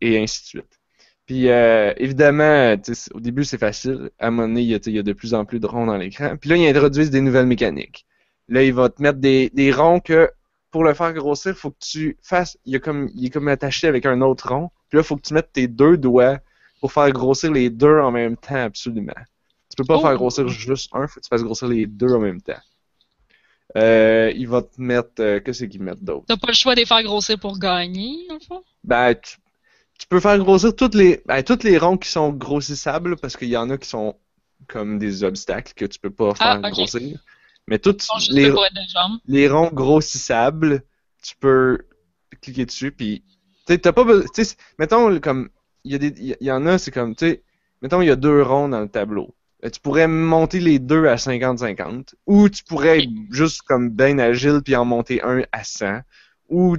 Et ainsi de suite. Puis, évidemment, au début, c'est facile. À un moment donné, il y a de plus en plus de ronds dans l'écran. Puis là, ils introduisent des nouvelles mécaniques. Là, il va te mettre des ronds que, pour le faire grossir, faut que tu fasses... Il est comme attaché avec un autre rond. Puis là, il faut que tu mettes tes deux doigts pour faire grossir les deux en même temps, absolument. Tu peux pas faire grossir juste un, faut que tu fasses grossir les deux en même temps. Il va te mettre... qu'est-ce qu'il met d'autre? T'as pas le choix de les faire grossir pour gagner, en fait? Ben, tu peux faire grossir toutes les ronds qui sont grossissables, parce qu'il y en a qui sont comme des obstacles que tu peux pas faire grossir. Mais toutes les ronds grossissables, tu peux cliquer dessus, puis sais, t'as pas besoin. Mettons, comme. Il y en a, c'est comme. Tu sais, mettons, il y a 2 ronds dans le tableau. Tu pourrais monter les 2 à 50-50. Ou tu pourrais être juste comme ben agile puis en monter un à 100. Ou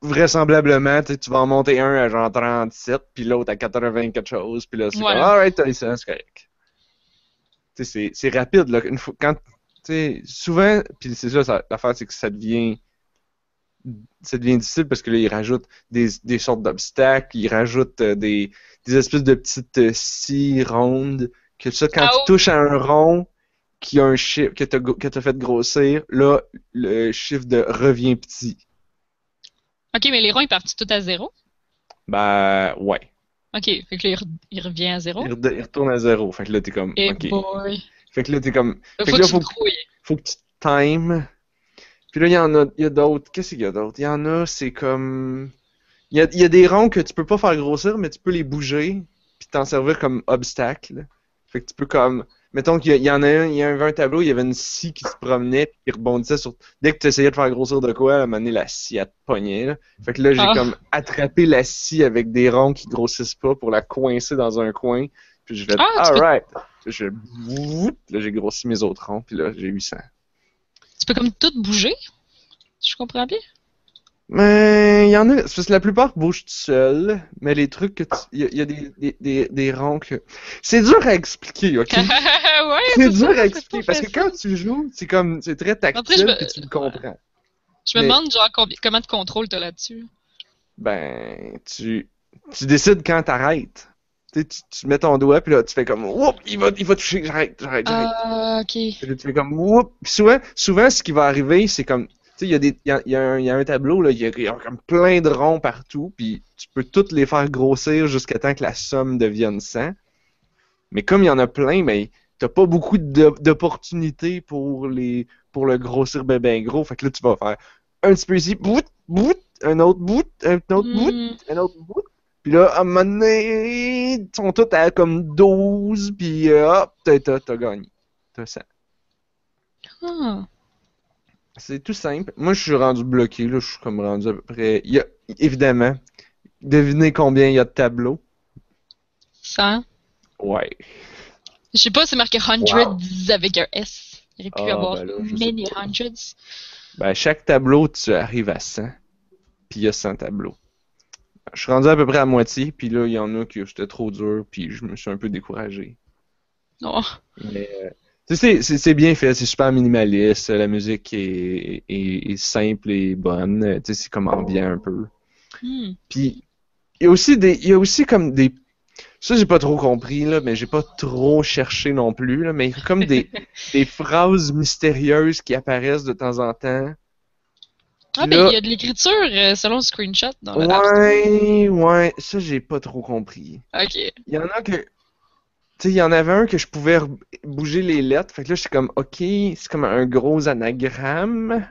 vraisemblablement, tu vas en monter un à genre 37 puis l'autre à 80 quelque chose. Puis là, c'est comme, alright, t'as ça, c'est correct. Tu sais, c'est rapide, là. Une fois, quand, tu sais, souvent, puis c'est ça, l'affaire, c'est que ça devient difficile parce que là, ils rajoutent des sortes d'obstacles, ils rajoutent des espèces de petites scies rondes, que ça, quand tu touches à un rond qui a un chiffre, que t'as fait grossir, là, le chiffre de revient petit. Ok, mais les ronds, ils partent tout à 0? Ben, ouais. Ok, fait que là, il revient à 0? Il retourne à 0. Fait que là, t'es comme, ok. Boy. Fait que là, t'es comme, faut que tu times. Puis là, il y a d'autres. Qu'est-ce qu'il y a d'autre? Il y en a, c'est comme... Il y a des ronds que tu peux pas faire grossir, mais tu peux les bouger, puis t'en servir comme obstacle. Fait que tu peux comme... Mettons qu'il y en a il y avait un tableau, il y avait une scie qui se promenait, puis qui rebondissait sur... Dès que tu essayais de faire grossir de quoi, à un moment donné, la scie, elle te pognait, là. Fait que là, j'ai comme attrapé la scie avec des ronds qui grossissent pas pour la coincer dans un coin, puis j'ai fait « Alright! » Là, j'ai grossi mes autres ronds, puis là, j'ai eu 100. Tu peux comme tout bouger? Je comprends bien. Mais il y en a, parce que la plupart bougent tout seul, mais les trucs que il y a des ronds que... C'est dur à expliquer, ok? Ouais, c'est dur à expliquer, parce que quand tu joues, c'est comme, c'est très tactile, puis tu le comprends. Je me demande, genre, comment tu contrôles toi là-dessus? Ben, tu décides quand t'arrêtes. Tu mets ton doigt, puis là, tu fais comme, oups, il va toucher, j'arrête. Ah, ok. Puis là, tu fais comme, oups. Puis souvent, ce qui va arriver, c'est comme, tu sais, il y a un tableau, là, il y a comme plein de ronds partout, puis tu peux toutes les faire grossir jusqu'à temps que la somme devienne 100. Mais comme il y en a plein, ben, t'as pas beaucoup d'opportunités pour le grossir ben gros. Fait que là, tu vas faire un petit peu ici, bout, un autre bout, un autre bout. Puis là, à un moment donné, ils sont tous à comme 12, puis hop, t'as gagné. T'as 100. C'est tout simple. Moi, je suis rendu bloqué, là. Je suis comme rendu à peu près... Il y a, évidemment, devinez combien il y a de tableaux? 100? Ouais. Je sais pas, c'est marqué hundreds avec un S. Il aurait pu avoir many hundreds. Ben, chaque tableau, tu arrives à 100. Puis il y a 100 tableaux. Je suis rendu à peu près à moitié, puis là, il y en a qui c'était trop dur, puis je me suis un peu découragé. Oh. Mais... c'est bien fait, c'est super minimaliste, la musique est simple et bonne, c'est comme ambiant un peu. Puis il y a aussi comme des... Ça j'ai pas trop compris, là, mais j'ai pas trop cherché non plus, là, mais comme des phrases mystérieuses qui apparaissent de temps en temps. Ah, ben il y a de l'écriture selon le screenshot dans le App Store. Ouais, ça j'ai pas trop compris. Ok. Il y en a que... Tu sais, il y en avait un que je pouvais bouger les lettres. Fait que là, je suis comme, OK, c'est comme un gros anagramme. Là,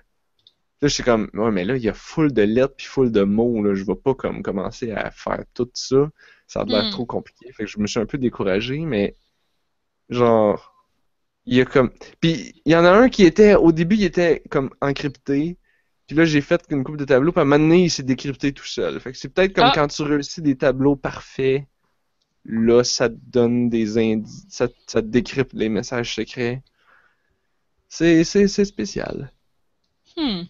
je suis comme, ouais, mais là, il y a full de lettres puis full de mots. Là. Je vais pas comme commencer à faire tout ça. Ça a l'air trop compliqué. Fait que je me suis un peu découragé, mais genre, il y a comme... Puis, il y en a un qui était, au début, il était comme encrypté. Puis là, j'ai fait une coupe de tableaux. Puis à un moment donné, il s'est décrypté tout seul. Fait que c'est peut-être comme quand tu réussis des tableaux parfaits. Là, ça te donne des indices, ça te décrypte les messages secrets. C'est spécial. C'est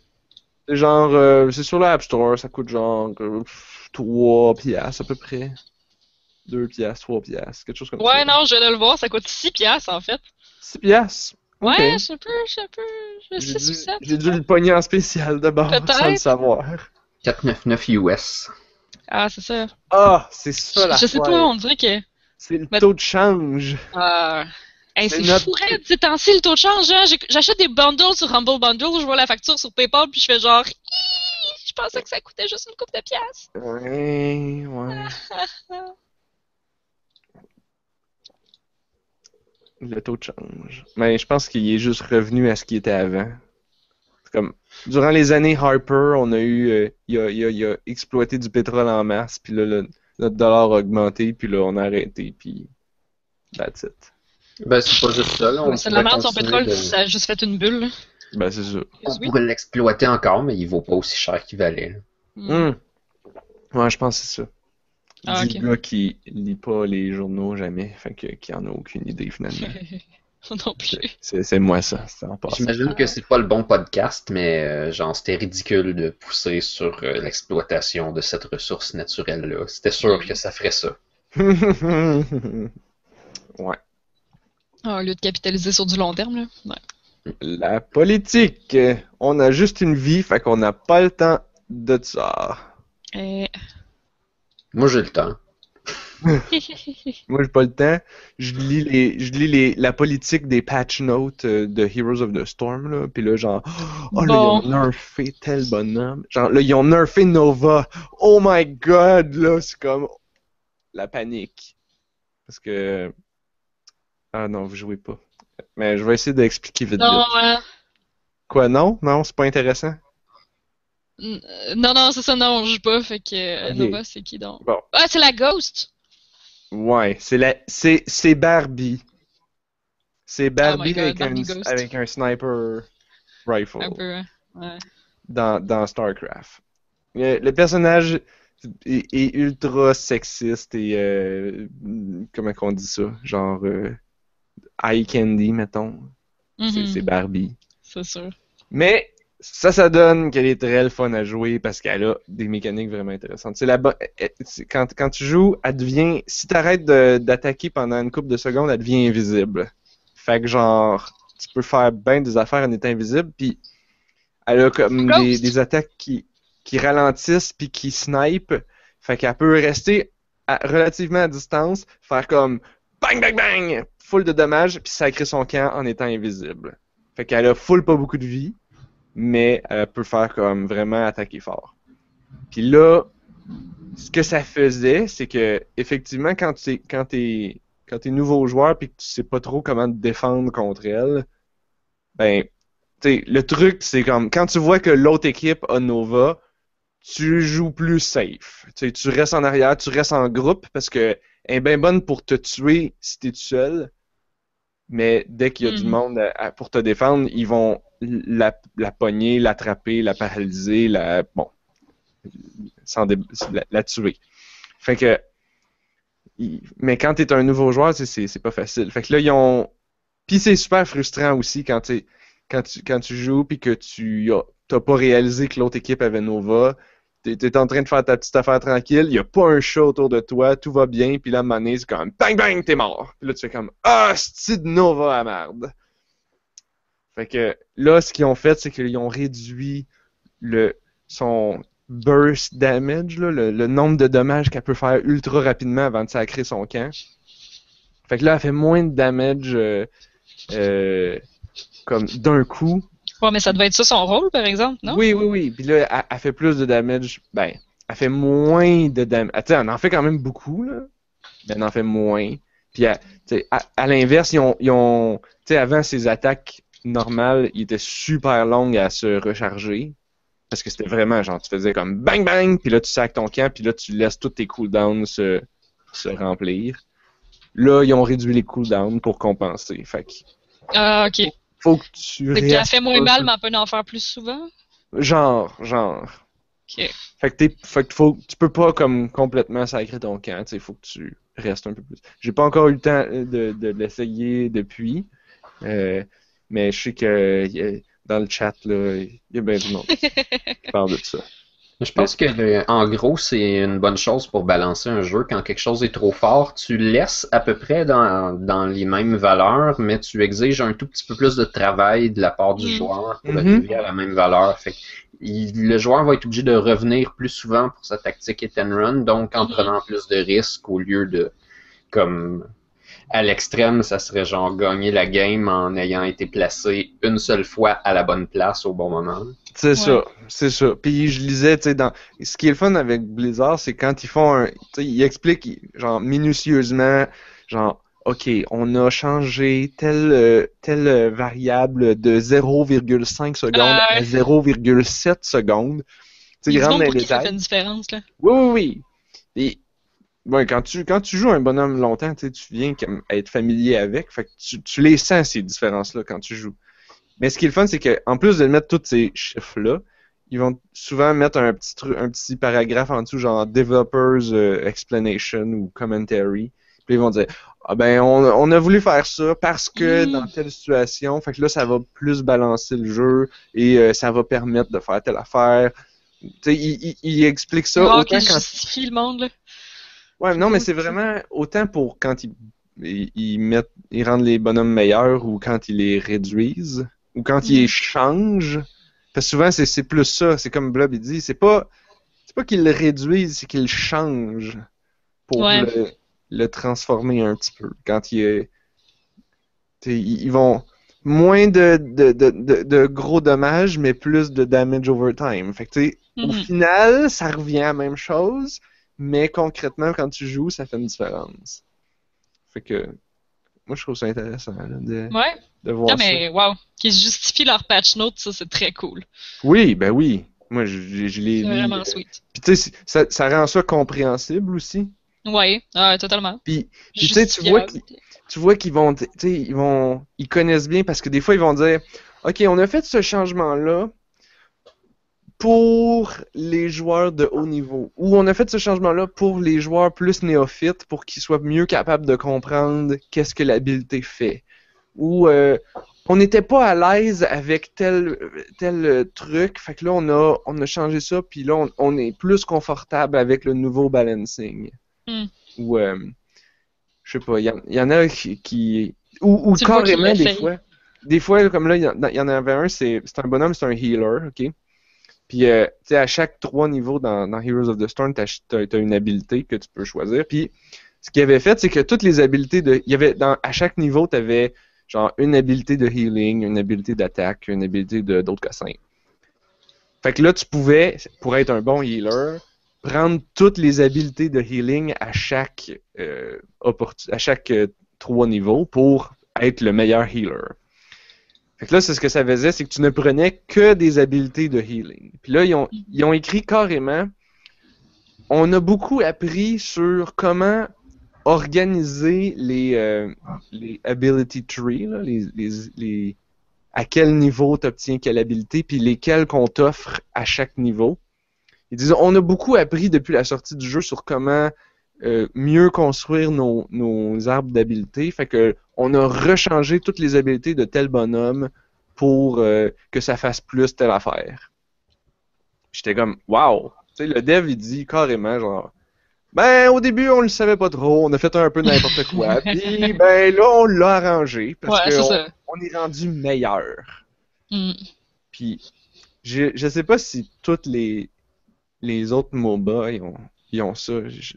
genre, c'est sur l'App Store, ça coûte genre 3 piastres à peu près. 2 piastres, 3 piastres, quelque chose comme ça. Ouais, non, je viens de le voir, ça coûte 6 piastres en fait. 6 piastres? Ouais, okay. je sais plus, 6 ou 7. J'ai dû le pogner en spécial d'abord, sans le savoir. 4,99 US. Ah, c'est ça. Ah, c'est ça la Je sais pas, on dirait que... C'est le taux de change. Hey, c'est fou, ces temps-ci, le taux de change, hein? J'achète des bundles sur Humble Bundle, je vois la facture sur PayPal, puis je fais genre... Je pensais que ça coûtait juste une coupe de piastres. Ouais. Le taux de change. Mais je pense qu'il est juste revenu à ce qu'il était avant. C'est comme... Durant les années Harper, on a eu... il a exploité du pétrole en masse, puis là, notre dollar a augmenté, puis là, on a arrêté, puis... That's it. Ben, c'est pas juste ça, là. C'est la merde, son pétrole, ça a juste fait une bulle. Ben, c'est ça. On pourrait l'exploiter encore, mais il vaut pas aussi cher qu'il valait. Ouais, Ouais, je pense que c'est ça. Ah, Dit ok. le gars qui lit pas les journaux jamais, fait que qui en a aucune idée finalement. Non plus. C'est moi ça, c'est en passant. J'imagine que c'est pas le bon podcast, mais genre c'était ridicule de pousser sur l'exploitation de cette ressource naturelle-là. C'était sûr que ça ferait ça. Ouais. Ah, au lieu de capitaliser sur du long terme, là. Ouais. La politique. On a juste une vie, fait qu'on n'a pas le temps de ça. Moi j'ai le temps. Moi, j'ai pas le temps. La politique des patch notes de Heroes of the Storm, là. Puis là, genre, oh là, ils ont Bon. nerfé tel bonhomme. Genre, là, ils ont nerfé Nova. Oh my god, là, c'est comme la panique. Parce que. Ah non, vous jouez pas. Mais je vais essayer d'expliquer vite Non, vite. Quoi, non? Non, c'est pas intéressant? non, c'est ça, non, on joue pas, fait que Ok. Nova, c'est qui donc? Bon. Ah, c'est la Ghost! Ouais, c'est Barbie. C'est Oh my Barbie god, Barbie Ghost. avec un sniper rifle Un peu, hein. Ouais. dans StarCraft. Le personnage est ultra sexiste et comment qu'on dit ça? Genre eye candy, mettons. C'est Barbie. C'est sûr. Mais ça donne qu'elle est très fun à jouer parce qu'elle a des mécaniques vraiment intéressantes. Quand tu joues, elle devient. Si t'arrêtes d'attaquer pendant une couple de secondes, elle devient invisible. Fait que genre, tu peux faire bien des affaires en étant invisible, puis elle a comme des attaques qui ralentissent puis qui snipe. Fait qu'elle peut rester relativement à distance, faire comme bang bang bang, full de dommages, puis sacrer son camp en étant invisible. Fait qu'elle a full pas beaucoup de vie, mais elle peut faire comme vraiment attaquer fort. Puis là, ce que ça faisait, c'est que effectivement, quand t'es nouveau joueur puis que tu sais pas trop comment te défendre contre elle, ben, tu sais, le truc, c'est comme quand tu vois que l'autre équipe a Nova, tu joues plus safe. Tu sais, tu restes en arrière, tu restes en groupe parce que elle est bien bonne pour te tuer si t'es tout seul. Mais dès qu'il y a du monde pour te défendre, ils vont la pogner, l'attraper, la paralyser, la tuer. Fait que, mais quand t'es un nouveau joueur, c'est pas facile. Fait que là, ils ont. Puis c'est super frustrant aussi quand tu joues puis que t'as pas réalisé que l'autre équipe avait Nova. T'es en train de faire ta petite affaire tranquille, y a pas un chat autour de toi, tout va bien, puis là, à un moment donné, c'est comme bang bang, t'es mort. Puis là, tu fais comme ah, c'est de Nova à merde. Fait que là, ce qu'ils ont fait, c'est qu'ils ont réduit son burst damage, là, le nombre de dommages qu'elle peut faire ultra rapidement avant de sacrer son camp. Fait que là, elle fait moins de damage comme d'un coup. Ouais, mais ça devait être ça son rôle, par exemple, non? Oui. Puis là, elle fait plus de damage. Ben, elle fait moins de damage. Tu sais, elle en fait quand même beaucoup, là. Mais elle en fait moins. Puis, à l'inverse, ils ont tu sais, avant, ses attaques normales, ils étaient super longues à se recharger. Parce que c'était vraiment, genre, tu faisais comme bang bang, puis là, tu sacs ton camp, puis là, tu laisses tous tes cooldowns se remplir. Là, ils ont réduit les cooldowns pour compenser. Fait que. Ah, ok. Faut que tu restes. Fait fait moins mal, mais on peut en faire plus souvent? Genre. Ok. Fait que tu peux pas comme complètement sacrer ton camp, tu sais, faut que tu restes un peu plus. J'ai pas encore eu le temps de l'essayer depuis, mais je sais que dans le chat, là, il y a bien du monde qui parle de ça. Je pense que, en gros, c'est une bonne chose pour balancer un jeu. Quand quelque chose est trop fort, tu laisses à peu près dans les mêmes valeurs, mais tu exiges un tout petit peu plus de travail de la part du joueur pour arriver à la même valeur. Fait que le joueur va être obligé de revenir plus souvent pour sa tactique hit and run, donc en prenant plus de risques au lieu de, comme à l'extrême, ça serait genre gagner la game en ayant été placé une seule fois à la bonne place au bon moment. C'est ça. Puis je lisais, tu sais, ce qui est le fun avec Blizzard, c'est quand ils font tu sais, ils expliquent, genre, minutieusement, genre, OK, on a changé telle variable de 0,5 secondes à 0,7 secondes. Tu sais, ils rentrent dans les détails. Ça fait une différence, là. Oui. Et, ouais, quand tu joues un bonhomme longtemps, tu viens être familier avec, fait que tu les sens, ces différences-là, quand tu joues. Mais ce qui est le fun, c'est qu'en plus de mettre tous ces chiffres-là, ils vont souvent mettre un petit paragraphe en dessous, genre Developers Explanation ou Commentary. Puis ils vont dire, ah ben, on a voulu faire ça parce que dans telle situation, fait que là, ça va plus balancer le jeu et ça va permettre de faire telle affaire. Tu sais, il explique ça autant quand... justifie le monde, là. Ouais, non, mais c'est vraiment autant pour quand ils rendent les bonhommes meilleurs ou quand ils les réduisent ou quand ils les changent. Parce que souvent, c'est plus ça. C'est comme Blob, il dit, c'est pas qu'ils le réduisent, c'est qu'ils le changent pour le transformer un petit peu. Quand ils vont moins de gros dommages, mais plus de damage over time. Fait que, tu sais, au final, ça revient à la même chose, mais concrètement, quand tu joues, ça fait une différence. Fait que, moi, je trouve ça intéressant là, de voir ça. Mais wow, qu'ils justifient leur patch notes, ça, c'est très cool. Oui, ben oui. Moi, je l'ai lu. C'est vraiment sweet. Puis tu sais, ça rend ça compréhensible aussi. Oui, totalement. Puis tu sais, tu vois qu'ils vont, tu sais, ils connaissent bien parce que des fois, ils vont dire, OK, on a fait ce changement-là pour les joueurs de haut niveau. Ou on a fait ce changement-là pour les joueurs plus néophytes pour qu'ils soient mieux capables de comprendre qu'est-ce que l'habileté fait. Ou on n'était pas à l'aise avec tel truc, fait que là, on a changé ça, puis là, on est plus confortable avec le nouveau balancing. Ou, je sais pas, il y en a qui ou carrément des fois, comme là, il y en avait un, c'est un bonhomme, c'est un healer, ok? Puis, tu sais, à chaque 3 niveaux dans Heroes of the Storm, t'as une habilité que tu peux choisir. Puis, ce qu'il avait fait, c'est que toutes les habiletés à chaque niveau, t'avais genre une habilité de healing, une habilité d'attaque, une habilité d'autres cassins. Fait que là, tu pouvais, pour être un bon healer, prendre toutes les habiletés de healing à chaque 3 niveaux pour être le meilleur healer. Fait que là, c'est ce que ça faisait, c'est que tu ne prenais que des habiletés de healing. Puis là, ils ont écrit carrément, on a beaucoup appris sur comment organiser les ability trees, là, à quel niveau tu obtiens quelle habilité, puis lesquelles qu'on t'offre à chaque niveau. Ils disent, on a beaucoup appris depuis la sortie du jeu sur comment mieux construire nos arbres d'habileté. Fait que on a rechangé toutes les habiletés de tel bonhomme pour que ça fasse plus telle affaire. J'étais comme, wow! Tu sais, le dev, il dit carrément, genre, ben, au début, on le savait pas trop, on a fait un peu n'importe quoi, puis ben là, on l'a arrangé, parce qu'on est rendu meilleur. Puis, je sais pas si toutes les autres MOBA, ils ont ça. Je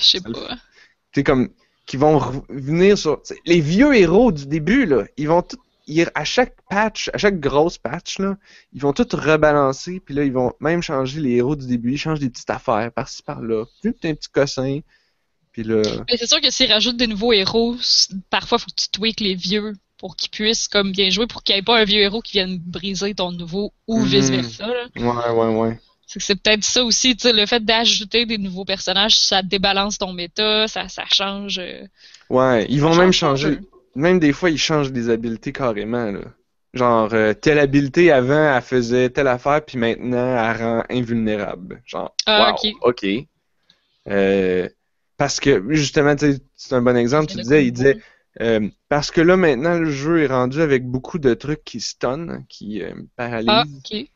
sais pas. Tu sais, comme, qui vont revenir sur... Les vieux héros du début, là, ils vont tout... À chaque patch, à chaque grosse patch, là, ils vont tout rebalancer, puis là, ils vont même changer les héros du début, ils changent des petites affaires par-ci, par-là. Puis un petit cossin, puis là... Mais c'est sûr que s'ils rajoutent des nouveaux héros, parfois, il faut que tu tweaks les vieux pour qu'ils puissent comme bien jouer, pour qu'il n'y ait pas un vieux héros qui vienne briser ton nouveau, ou vice-versa, là. Ouais. C'est peut-être ça aussi, tu sais, le fait d'ajouter des nouveaux personnages, ça débalance ton méta, ça change... Ouais, ils vont même changer... Même des fois, ils changent des habiletés carrément, là. Genre, telle habileté avant, elle faisait telle affaire, puis maintenant, elle rend invulnérable. Genre, wow, ok. Parce que, justement, c'est un bon exemple, il disait, parce que là, maintenant, le jeu est rendu avec beaucoup de trucs qui stun, qui paralysent.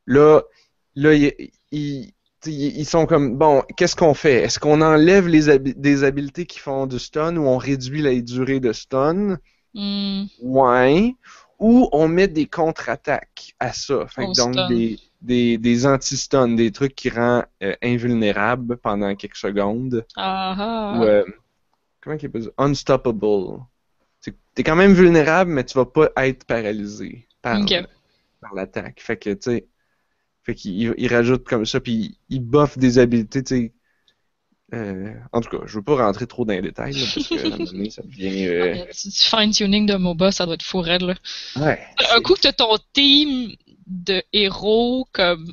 Là, ils sont comme, bon, qu'est-ce qu'on fait? Est-ce qu'on enlève des habiletés qui font du stun ou on réduit la durée de stun? Ouais. Ou on met des contre-attaques à ça. Fait que donc des anti-stun, des trucs qui rendent invulnérable pendant quelques secondes. Ou, comment il appelle ça? Unstoppable. T'es quand même vulnérable, mais tu vas pas être paralysé par l'attaque. Fait que, tu sais, qu'il rajoute comme ça, puis il buffe des habiletés, tu sais. En tout cas, je veux pas rentrer trop dans les détails, là, parce que à un moment donné, ça devient... Du fine-tuning de MOBA, ça doit être fou raide, là. Ouais. Un coup que t'as ton team de héros comme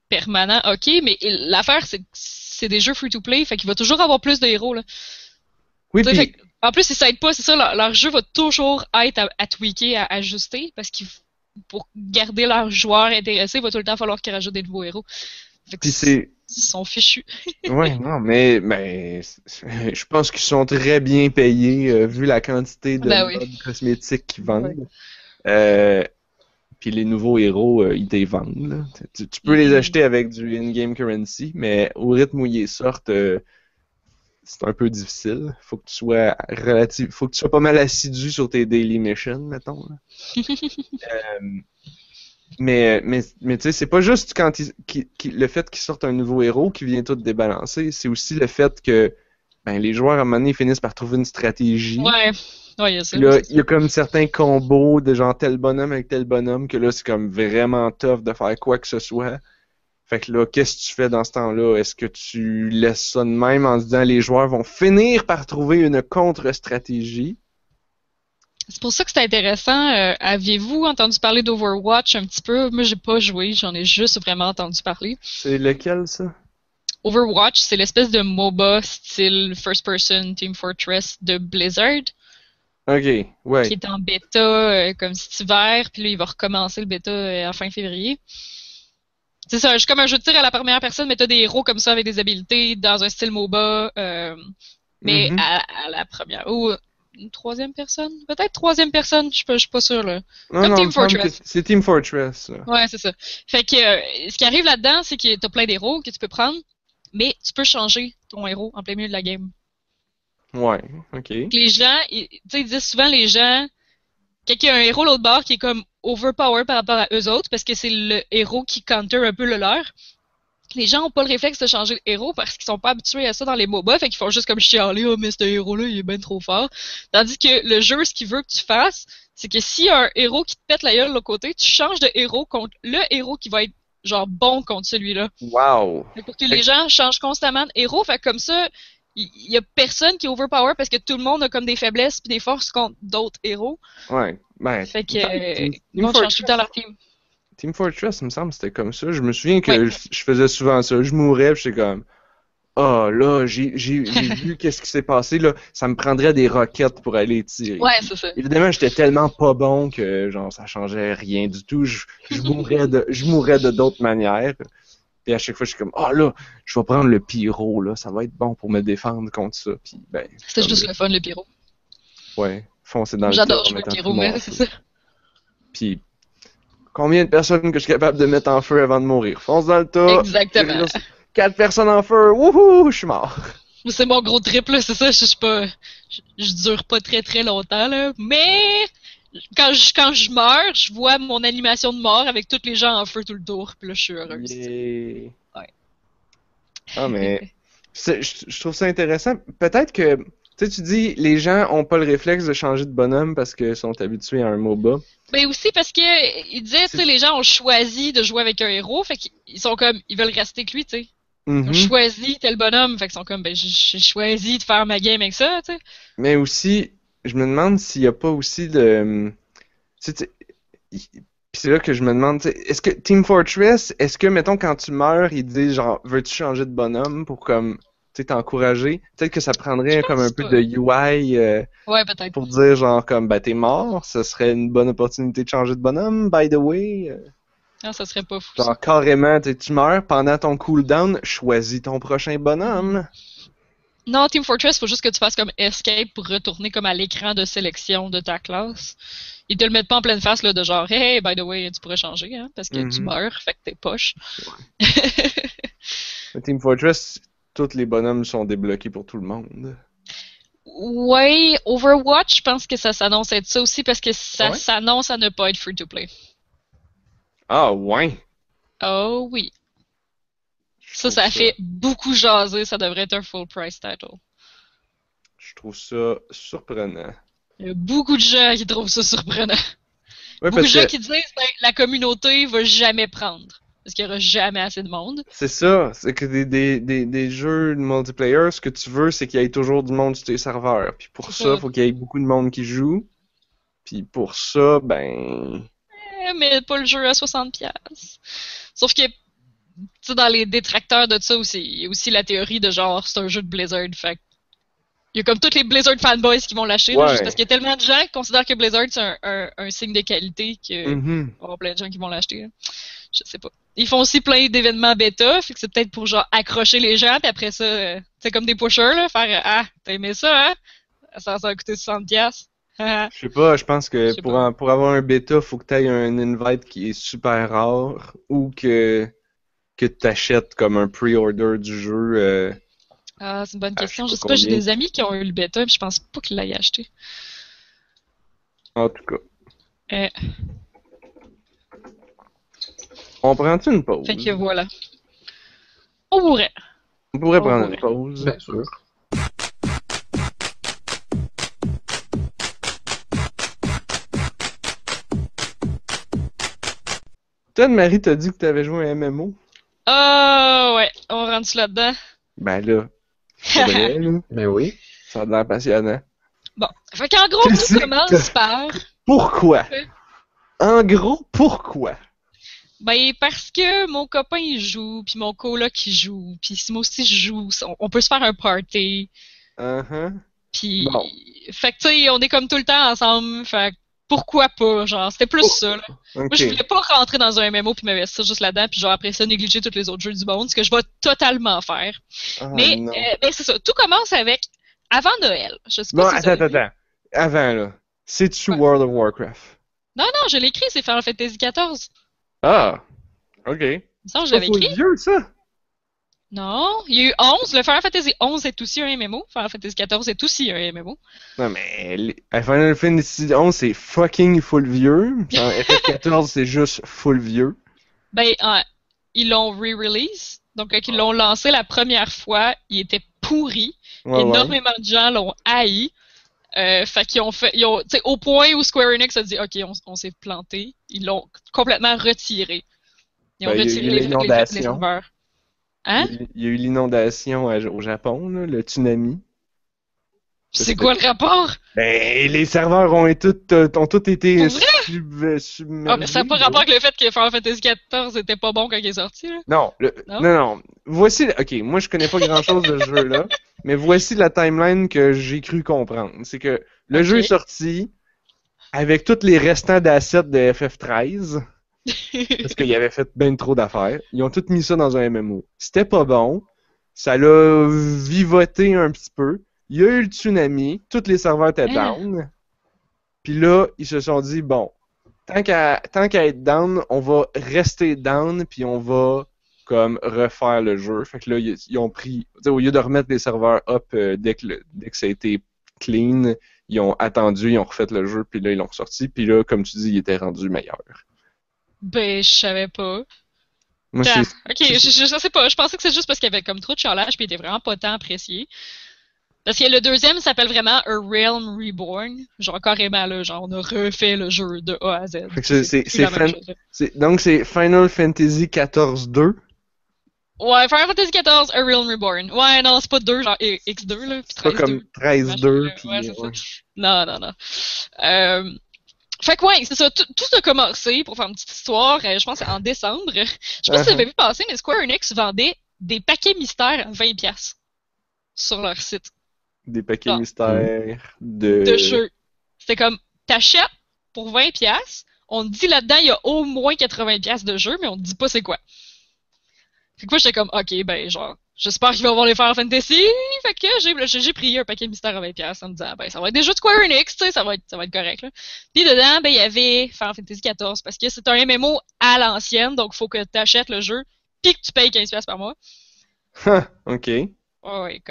permanent, ok, mais l'affaire, c'est que c'est des jeux free-to-play, fait qu'il va toujours avoir plus de héros, là. Oui, puis... En plus, ils s'aident pas, c'est ça, leur jeu va toujours être à tweaker, à ajuster, parce qu'ils pour garder leurs joueurs intéressés, il va tout le temps falloir qu'ils rajoutent des nouveaux héros. Fait que Puis c'est... ils sont fichus. Ouais, non, mais je pense qu'ils sont très bien payés vu la quantité de Ben oui. modes cosmétiques qu'ils vendent. Ouais. Puis les nouveaux héros, ils te les vendent. Là. Tu peux les acheter avec du in-game currency, mais au rythme où ils sortent, c'est un peu difficile. Faut que tu sois pas mal assidu sur tes daily missions, mettons. Là. Mais tu sais, c'est pas juste quand le fait qu'ils sortent un nouveau héros qui vient tout débalancer, c'est aussi le fait que les joueurs à un moment donné finissent par trouver une stratégie. Ouais, il y a ça. Là, il y a comme certains combos de genre tel bonhomme avec tel bonhomme que là, c'est comme vraiment tough de faire quoi que ce soit. Fait que là, qu'est-ce que tu fais dans ce temps-là? Est-ce que tu laisses ça de même en se disant les joueurs vont finir par trouver une contre-stratégie? C'est pour ça que c'est intéressant. Aviez-vous entendu parler d'Overwatch un petit peu? Moi, j'ai pas joué, j'en ai juste vraiment entendu parler. C'est lequel, ça? Overwatch, c'est l'espèce de MOBA style First Person Team Fortress de Blizzard. Ok, ouais. Qui est en bêta comme cet hiver, puis là, il va recommencer le bêta en fin février. C'est ça, c'est comme un jeu de tir à la première personne, mais t'as des héros comme ça avec des habiletés dans un style MOBA, mais à la première. Ou une troisième personne? Peut-être troisième personne, je suis pas sûre, là. Non, Comme non, Team Fortress. c'est Team Fortress. Là. Ouais, c'est ça. Fait que ce qui arrive là-dedans, c'est que t'as plein d'héros que tu peux prendre, mais tu peux changer ton héros en plein milieu de la game. Ouais, ok. Les gens, tu sais, ils disent souvent les gens, quand il y a un héros l'autre bord qui est comme overpower par rapport à eux autres, parce que c'est le héros qui counter un peu le leur, les gens ont pas le réflexe de changer de héros parce qu'ils sont pas habitués à ça dans les MOBA, fait qu'ils font juste comme chialer, oh mais ce héros-là, il est bien trop fort. Tandis que le jeu, ce qu'il veut que tu fasses, c'est que s'il y a un héros qui te pète la gueule de l'autre côté, tu changes de héros contre le héros qui va être genre bon contre celui-là. Wow! Fait pour que les gens changent constamment de héros, fait comme ça, il y a personne qui est overpower parce que tout le monde a comme des faiblesses puis des forces contre d'autres héros. Ouais, fait que ils vont changer tout le temps leur team. Team Fortress, il me semble, c'était comme ça. Je me souviens que je faisais souvent ça. Je mourais, puis j'étais comme, là, j'ai vu qu'est-ce qui s'est passé, là. Ça me prendrait des roquettes pour aller tirer. Ouais, c'est ça. Évidemment, j'étais tellement pas bon que, genre, ça changeait rien du tout. Je mourrais de d'autres manières. Et à chaque fois, je suis comme, là, je vais prendre le pyro, là. Ça va être bon pour me défendre contre ça. Puis, c'était juste le fun, le pyro. Ouais, foncer dans le J'adore jouer le pyro, mais c'est ça. Puis, combien de personnes que je suis capable de mettre en feu avant de mourir? Fonce dans le tas. Exactement. 4 personnes en feu. Wouhou! Je suis mort. C'est mon gros trip, là. C'est ça. Je dure pas très très longtemps, là. Mais quand je meurs, je vois mon animation de mort avec tous les gens en feu tout le tour. Puis là, je suis heureuse. Yeah. Ouais. Ah, mais je trouve ça intéressant. Peut-être que, tu dis, les gens ont pas le réflexe de changer de bonhomme parce qu'ils sont habitués à un MOBA. Ben aussi parce que il disait, tu sais, les gens ont choisi de jouer avec un héros, fait qu'ils sont comme, ils veulent rester avec lui, tu sais. Ils ont choisi tel bonhomme, fait qu'ils sont comme, j'ai choisi de faire ma game avec ça, tu sais. Mais aussi, je me demande s'il y a pas aussi de, puis c'est là que je me demande, est-ce que Team Fortress, mettons, quand tu meurs, ils disent genre, veux-tu changer de bonhomme pour comme, t'encourager? Peut-être que ça prendrait comme un peu de UI ouais, peut-être. pour dire genre comme, t'es mort, ce serait une bonne opportunité de changer de bonhomme, by the way. Non, ça serait pas fou. Genre carrément, tu meurs pendant ton cooldown, choisis ton prochain bonhomme. Non, Team Fortress, faut juste que tu fasses comme escape pour retourner comme à l'écran de sélection de ta classe. Ils te le mettent pas en pleine face, là, de genre, hey, by the way, tu pourrais changer, hein, parce que tu meurs, fait que t'es poche. Ouais. Team Fortress, tous les bonhommes sont débloqués pour tout le monde. Ouais, Overwatch, je pense que ça s'annonce être ça aussi, parce que ça s'annonce à ne pas être free-to-play. Ah, ouais? Oh oui. Ça fait beaucoup jaser, ça devrait être un full price title. Je trouve ça surprenant. Il y a beaucoup de gens qui trouvent ça surprenant. Ouais, beaucoup de gens qui disent la communauté va jamais prendre. Parce qu'il n'y aura jamais assez de monde. C'est ça, c'est que des jeux de multiplayer, ce que tu veux, c'est qu'il y ait toujours du monde sur tes serveurs. Puis pour ça, il faut qu'il y ait beaucoup de monde qui joue. Puis pour ça, mais pas le jeu à 60$. Sauf que, tu sais, dans les détracteurs de ça aussi, il y a aussi la théorie de genre, c'est un jeu de Blizzard, fait y a comme tous les Blizzard fanboys qui vont l'acheter, Ouais. juste parce qu'il y a tellement de gens qui considèrent que Blizzard c'est un signe de qualité qu'il va y avoir plein de gens qui vont l'acheter. Là. Je sais pas. Ils font aussi plein d'événements bêta, fait que c'est peut-être pour genre accrocher les gens, puis après ça, c'est comme des pushers, là, faire ah, t'as aimé ça, hein? Ça va coûter 60$. Je sais pas, je pense que pour avoir un bêta, faut que t'aies un invite qui est super rare ou que t'achètes comme un pre-order du jeu. Ah, c'est une bonne question. je Je sais sais pas pas, j'ai combien. des amis qui ont eu le bêta, mais je pense pas qu'ils l'aient acheté. En tout cas. Euh, On prend-tu une pause? fait que voilà. On pourrait. On pourrait on prendre pourrait. une pause. Bien sûr. Toi, Marie, t'as dit que t'avais joué à un MMO? Ah, ouais. On rentre là-dedans. Ben là, c'est vrai, là. Ben oui. Ça a l'air passionnant. Bon. Fait qu'en gros, Qu'est-ce tout que commence par... Pourquoi? Ouais. En gros, pourquoi? Ben, parce que mon copain, il joue, puis mon coloc, il joue, puis si moi aussi, je joue, on peut se faire un party, puis... Bon. Fait que, tu sais, on est comme tout le temps ensemble, fait que pourquoi pas, genre, c'était plus ça, là. Ok. Moi, je voulais pas rentrer dans un MMO puis m'investir juste là-dedans, puis genre, après ça, négliger tous les autres jeux du monde, ce que je vais totalement faire. Ah, Mais, non. ben, c'est ça, tout commence avec... Avant Noël, je sais Bon, pas si vous avez vu. attends. Avant, là. C'est-tu Ouais. World of Warcraft? Non, je l'ai écrit, c'est Final Fantasy XIV. Ah, ok. Il me semble que je C'est l'avais pas écrit. vieux, ça? Non, il y a eu 11. Le Final Fantasy 11 est aussi un MMO. Final Fantasy 14 est aussi un MMO. Non, mais Final Fantasy 11, c'est fucking full vieux. FF14, c'est juste full vieux. Ben, ils l'ont re-release. Donc, quand ils l'ont lancé la première fois, il était pourri. Ouais. Énormément de gens l'ont haï. Fait qu'ils ont fait, tu sais, au point où Square Enix a dit, OK, on s'est planté. Ils l'ont complètement retiré. Ils ont Ben, il y a retiré eu les l'inondation. serveurs. Hein? Il y a eu l'inondation au Japon, là, le tsunami. C'est quoi le rapport? Ben, les serveurs ont tous été Pour vrai? submergés. Ah, mais ça n'a pas rapport avec le fait que Final Fantasy XIV était pas bon quand il est sorti, là. Non, Non? non. Voici, ok, moi je connais pas grand-chose de ce jeu-là, mais voici la timeline que j'ai cru comprendre. C'est que le Ok. jeu est sorti avec tous les restants d'assets de FF13, parce qu'il avait fait ben trop d'affaires. Ils ont tout mis ça dans un MMO. C'était pas bon, ça l'a vivoté un petit peu. Il y a eu le tsunami, tous les serveurs étaient down. Puis là, ils se sont dit, bon, tant qu'à être down, on va rester down, puis on va comme refaire le jeu. Fait que là, ils ont pris, au lieu de remettre les serveurs up dès que ça a été clean, ils ont attendu, ils ont refait le jeu, puis là, ils l'ont ressorti. Puis là, comme tu dis, il était rendu meilleur. Ben, je savais pas. Moi, Ok, je sais pas. Je pensais que c'est juste parce qu'il y avait comme trop de chialage puis il était vraiment pas tant apprécié. Parce que le deuxième s'appelle vraiment A Realm Reborn. Genre carrément là, genre on a refait le jeu de A à Z. Fait que c'est plus la même chose, là. donc c'est Final Fantasy XIV-2. Ouais, Final Fantasy XIV, A Realm Reborn. Ouais, non, c'est pas 2, genre X2 là. C'est pas comme 13-2. Puis Ouais, c'est ça. Non. Fait que ouais, c'est ça. Tout a commencé, pour faire une petite histoire, je pense en décembre. Je sais pas si vous avez vu passer, mais Square Enix vendait des paquets mystères à 20$ sur leur site. Des paquets mystères de jeux. C'était comme, t'achètes pour 20$, on te dit là-dedans, il y a au moins 80$ de jeux, mais on te dit pas c'est quoi. Fait que moi, j'étais comme, ok, ben genre, j'espère qu'il va y avoir les Final Fantasy. Fait que j'ai pris un paquet mystère à 20$ en me disant, ben ça va être des jeux de Square Enix, tu sais, ça va être correct, là. Puis dedans, ben il y avait Final Fantasy XIV, parce que c'est un MMO à l'ancienne, donc faut que t'achètes le jeu, puis que tu payes 15$ par mois. Ok. Ouais,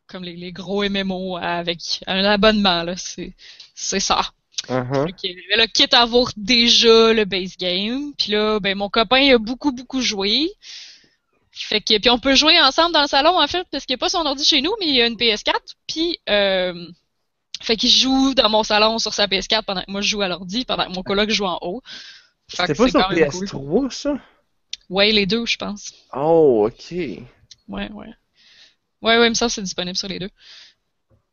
comme les gros MMO avec un abonnement, là, c'est ça. Okay. Là, quitte à avoir déjà le base game, puis là, ben mon copain a beaucoup joué. Fait que puis on peut jouer ensemble dans le salon en fait parce qu'il n'y a pas son ordi chez nous mais il y a une PS4 puis fait qu'il joue dans mon salon sur sa PS4 pendant que moi je joue à l'ordi pendant que mon coloc joue en haut. C'était pas sur PS3 cool. Ça? Ouais, les deux je pense. Oh, OK. Ouais, mais ça c'est disponible sur les deux.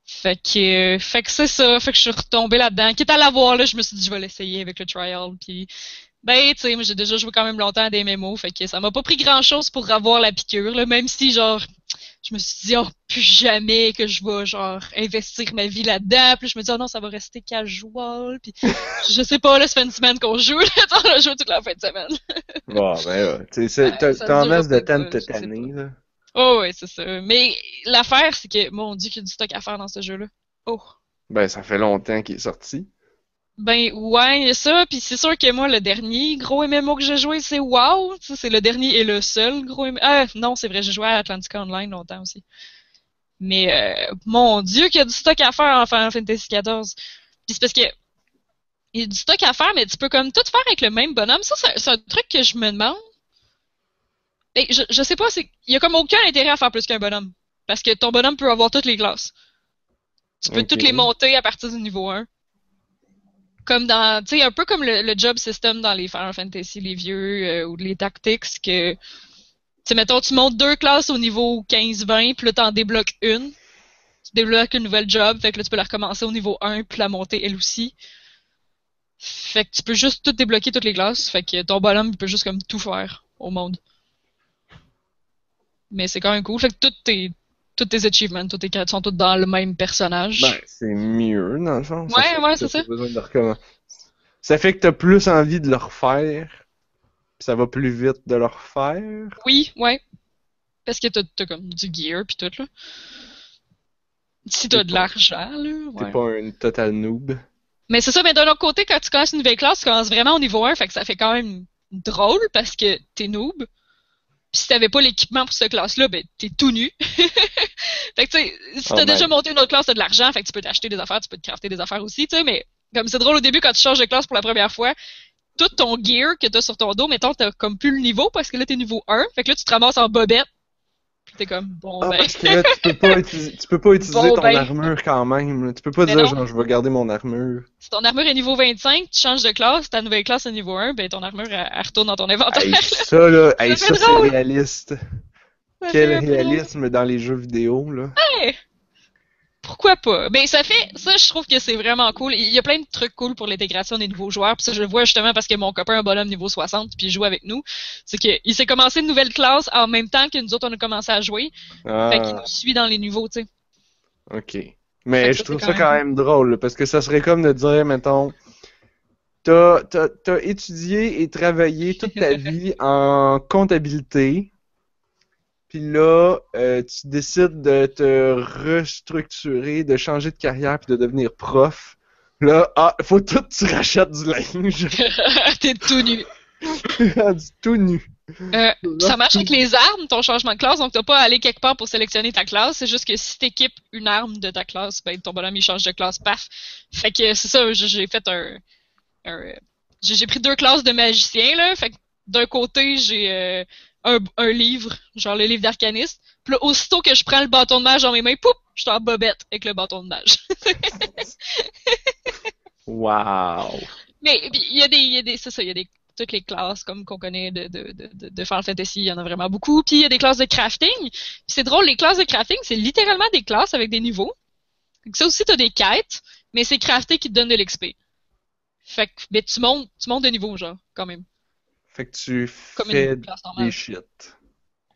Fait que c'est ça, fait que je suis retombée là-dedans. Quitte à l'avoir là, je me suis dit je vais l'essayer avec le trial puis ben, tu sais, moi j'ai déjà joué quand même longtemps à des MMO, fait que ça m'a pas pris grand-chose pour avoir la piqûre, là, même si, genre, je me suis dit, oh, plus jamais que je vais, genre, investir ma vie là-dedans. Puis je me dis, oh non, ça va rester casual. Puis je sais pas, là, ça fait une semaine qu'on joue, là, on a joué toute la fin de semaine. Bon, ben, tu sais, t'as en masse de temps de te tanner, là. Oh, ouais, c'est ça. Mais l'affaire, c'est que, mon Dieu, qu'il y a du stock à faire dans ce jeu-là. Oh. Ben, ça fait longtemps qu'il est sorti. Ben, ouais, il y a ça. Puis c'est sûr que moi, le dernier gros MMO que j'ai joué, c'est WoW. Tu sais, c'est le dernier et le seul gros MMO. Ah, non, c'est vrai, j'ai joué à Atlantica Online longtemps aussi. Mais, mon Dieu, qu'il y a du stock à faire en Final Fantasy XIV. Puis c'est parce que, il y a du stock à faire, mais tu peux comme tout faire avec le même bonhomme. Ça, c'est un truc que je me demande. Ben, je sais pas, il y a comme aucun intérêt à faire plus qu'un bonhomme. Parce que ton bonhomme peut avoir toutes les classes. Tu peux toutes les monter à partir du niveau 1. Comme dans, tu sais, un peu comme le job system dans les Final Fantasy, les vieux, ou les tactics, que, tu sais, mettons, tu montes 2 classes au niveau 15-20, puis là, t'en débloques une. Tu débloques une nouvelle job, fait que là, tu peux la recommencer au niveau 1, puis la monter elle aussi. Fait que tu peux juste tout débloquer toutes les classes, fait que ton bonhomme, il peut juste comme tout faire au monde. Mais c'est quand même cool. Fait que tous tes achievements, toutes tes quêtes sont toutes dans le même personnage. Ben, c'est mieux, dans le fond. Ouais, c'est ça. Besoin de recommencer. Ça fait que t'as plus envie de le refaire, pis ça va plus vite de le refaire. Oui, ouais. Parce que t'as comme du gear pis tout, là. Si t'as de l'argent, là, ouais. T'es pas un total noob. Mais c'est ça, mais d'un autre côté, quand tu commences une nouvelle classe, tu commences vraiment au niveau 1, fait que ça fait quand même drôle parce que t'es noob. Pis si t'avais pas l'équipement pour cette classe-là, ben t'es tout nu. Fait que tu sais, si t'as déjà monté une autre classe, t'as de l'argent, fait que tu peux t'acheter des affaires, tu peux te crafter des affaires aussi, tu sais, mais comme c'est drôle au début quand tu changes de classe pour la première fois, tout ton gear que t'as sur ton dos, mettons, t'as comme plus le niveau parce que là t'es niveau 1, fait que là tu te ramasses en bobette. Pis t'es comme bon ben. Parce que là, tu peux pas utiliser Bon, ton armure quand même. Là. Tu peux pas dire genre je vais garder mon armure. Si ton armure est niveau 25, tu changes de classe, ta nouvelle classe est niveau 1, ben ton armure elle retourne dans ton inventaire. Hey, ça là, hey, ça c'est réaliste. Quel réalisme dans les jeux vidéo là. Hey! Pourquoi pas? Ben ça, je trouve que c'est vraiment cool. Il y a plein de trucs cool pour l'intégration des nouveaux joueurs. Puis ça, je le vois justement parce que mon copain a un bonhomme niveau 60 puis il joue avec nous. C'est qu'il s'est commencé une nouvelle classe en même temps que nous autres on a commencé à jouer. Fait qu'il nous suit dans les niveaux, tu sais. Ok. Mais je trouve ça quand même drôle, parce que ça serait comme de dire, mettons, t'as étudié et travaillé toute ta vie en comptabilité. Puis là, tu décides de te restructurer, de changer de carrière puis de devenir prof. Là, faut tout que tu rachètes du linge. T'es tout nu. Tout nu. Ça marche avec les armes, ton changement de classe, donc t'as pas à aller quelque part pour sélectionner ta classe. C'est juste que si t'équipes une arme de ta classe, ben ton bonhomme il change de classe, paf. Fait que c'est ça, j'ai fait j'ai pris 2 classes de magicien, là. Fait que d'un côté, j'ai un livre, genre le livre d'arcaniste. Puis là, aussitôt que je prends le bâton de mage dans mes mains, poup, je suis en bobette avec le bâton de mage. Wow! Mais il y a des, c'est ça, il y a des toutes les classes comme qu'on connaît de Final Fantasy, il y en a vraiment beaucoup. Puis il y a des classes de crafting. Puis c'est drôle, les classes de crafting, c'est littéralement des classes avec des niveaux. Donc ça aussi, t'as des quêtes, mais c'est crafté qui te donne de l'XP. Fait que, mais tu montes de niveau, genre, quand même. Fait que tu fais des shit.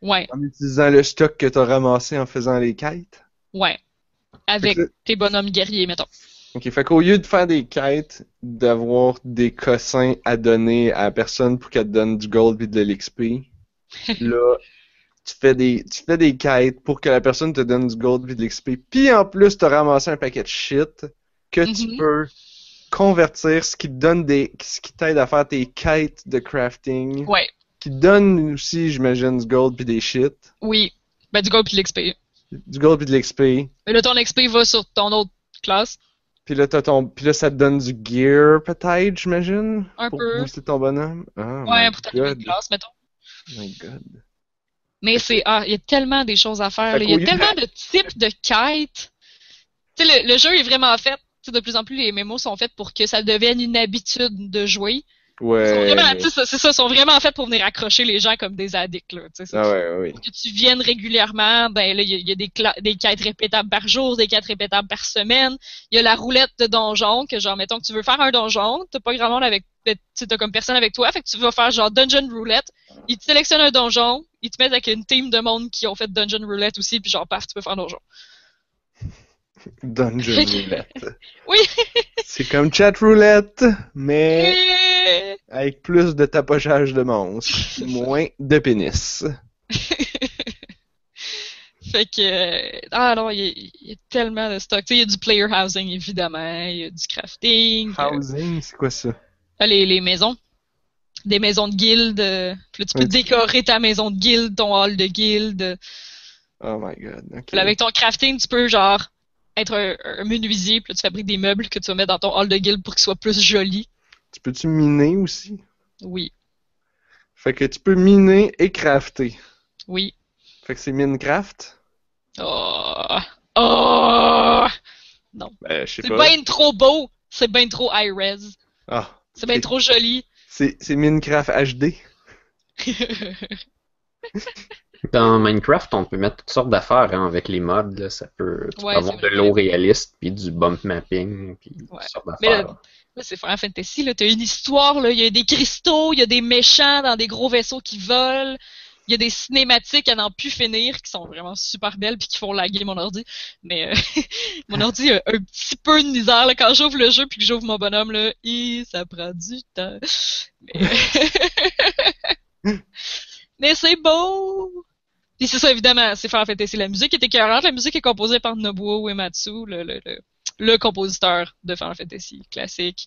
Ouais. En utilisant le stock que t'as ramassé en faisant les quêtes? Ouais. Avec tes bonhommes guerriers, mettons. Ok, fait qu'au lieu de faire des quêtes, d'avoir des cossins à donner à la personne pour qu'elle te donne du gold et de l'XP, là, tu fais des quêtes pour que la personne te donne du gold et de l'XP, puis en plus, t'as ramassé un paquet de shit que tu peux convertir, ce qui t'aide à faire tes quêtes de crafting. Ouais. Qui te donne aussi, j'imagine, du gold puis des shit. Oui. Ben, du gold puis de l'XP. Du gold puis de l'XP. Et là, ton XP va sur ton autre classe. Puis là, ça te donne du gear, peut-être, j'imagine? Un pour peu. Booster ton bonhomme. Ouais, pour ta nouvelle classe, mettons. Oh my god. Mais il y a tellement des choses à faire. Il y a tellement de types de quêtes. Tu sais, le jeu est vraiment fait. De plus en plus, les MMO sont faits pour que ça devienne une habitude de jouer. Ouais. C'est ça, ils sont vraiment faits pour venir accrocher les gens comme des addicts, là. Ah ouais, oui. Que tu viennes régulièrement, ben là, il y a des quêtes répétables par jour, des quêtes répétables par semaine. Il y a la roulette de donjon, que genre, mettons que tu veux faire un donjon, t'as pas grand monde avec, t'as comme personne avec toi, fait que tu vas faire genre Dungeon Roulette. Ils te sélectionnent un donjon, ils te mettent avec une team de monde qui ont fait Dungeon Roulette aussi, puis genre, paf, tu peux faire un donjon. Dungeon Roulette. Oui! C'est comme Chat Roulette, mais avec plus de tapochage de monstres, moins de pénis. Fait que... ah non, il y a tellement de stock. Tu sais, il y a du player housing, évidemment, il y a du crafting. Housing, c'est quoi ça? Les maisons. Des maisons de guilde. Puis là, tu peux décorer ta maison de guilde, ton hall de guilde. Oh my god, ok. Puis là, avec ton crafting, tu peux genre être un menuisier, puis là, tu fabriques des meubles que tu vas mettre dans ton hall de guilde pour qu'ils soient plus jolis. Tu peux-tu miner aussi? Oui. Fait que tu peux miner et crafter. Oui. Fait que c'est Minecraft? Oh! Oh! Non. Ben, je sais c'est pas. bien trop beau! C'est bien trop high-res. Ah. C'est bien trop joli. C'est Minecraft HD? Dans Minecraft, on peut mettre toutes sortes d'affaires avec les mods. Là. Tu peux avoir de l'eau réaliste, puis du bump mapping, puis toutes sortes d'affaires. Là, c'est Final Fantasy, là. T'as une histoire, là. Il y a des cristaux, il y a des méchants dans des gros vaisseaux qui volent. Il y a des cinématiques à n'en plus finir qui sont vraiment super belles puis qui font laguer mon ordi. Mais mon ordi a un petit peu de misère là, quand j'ouvre le jeu puis que j'ouvre mon bonhomme là, ça prend du temps. Mais c'est beau. Puis c'est ça évidemment, c'est Final Fantasy. La musique est écœurante. La musique est composée par Nobuo Uematsu, le compositeur de Final Fantasy classique.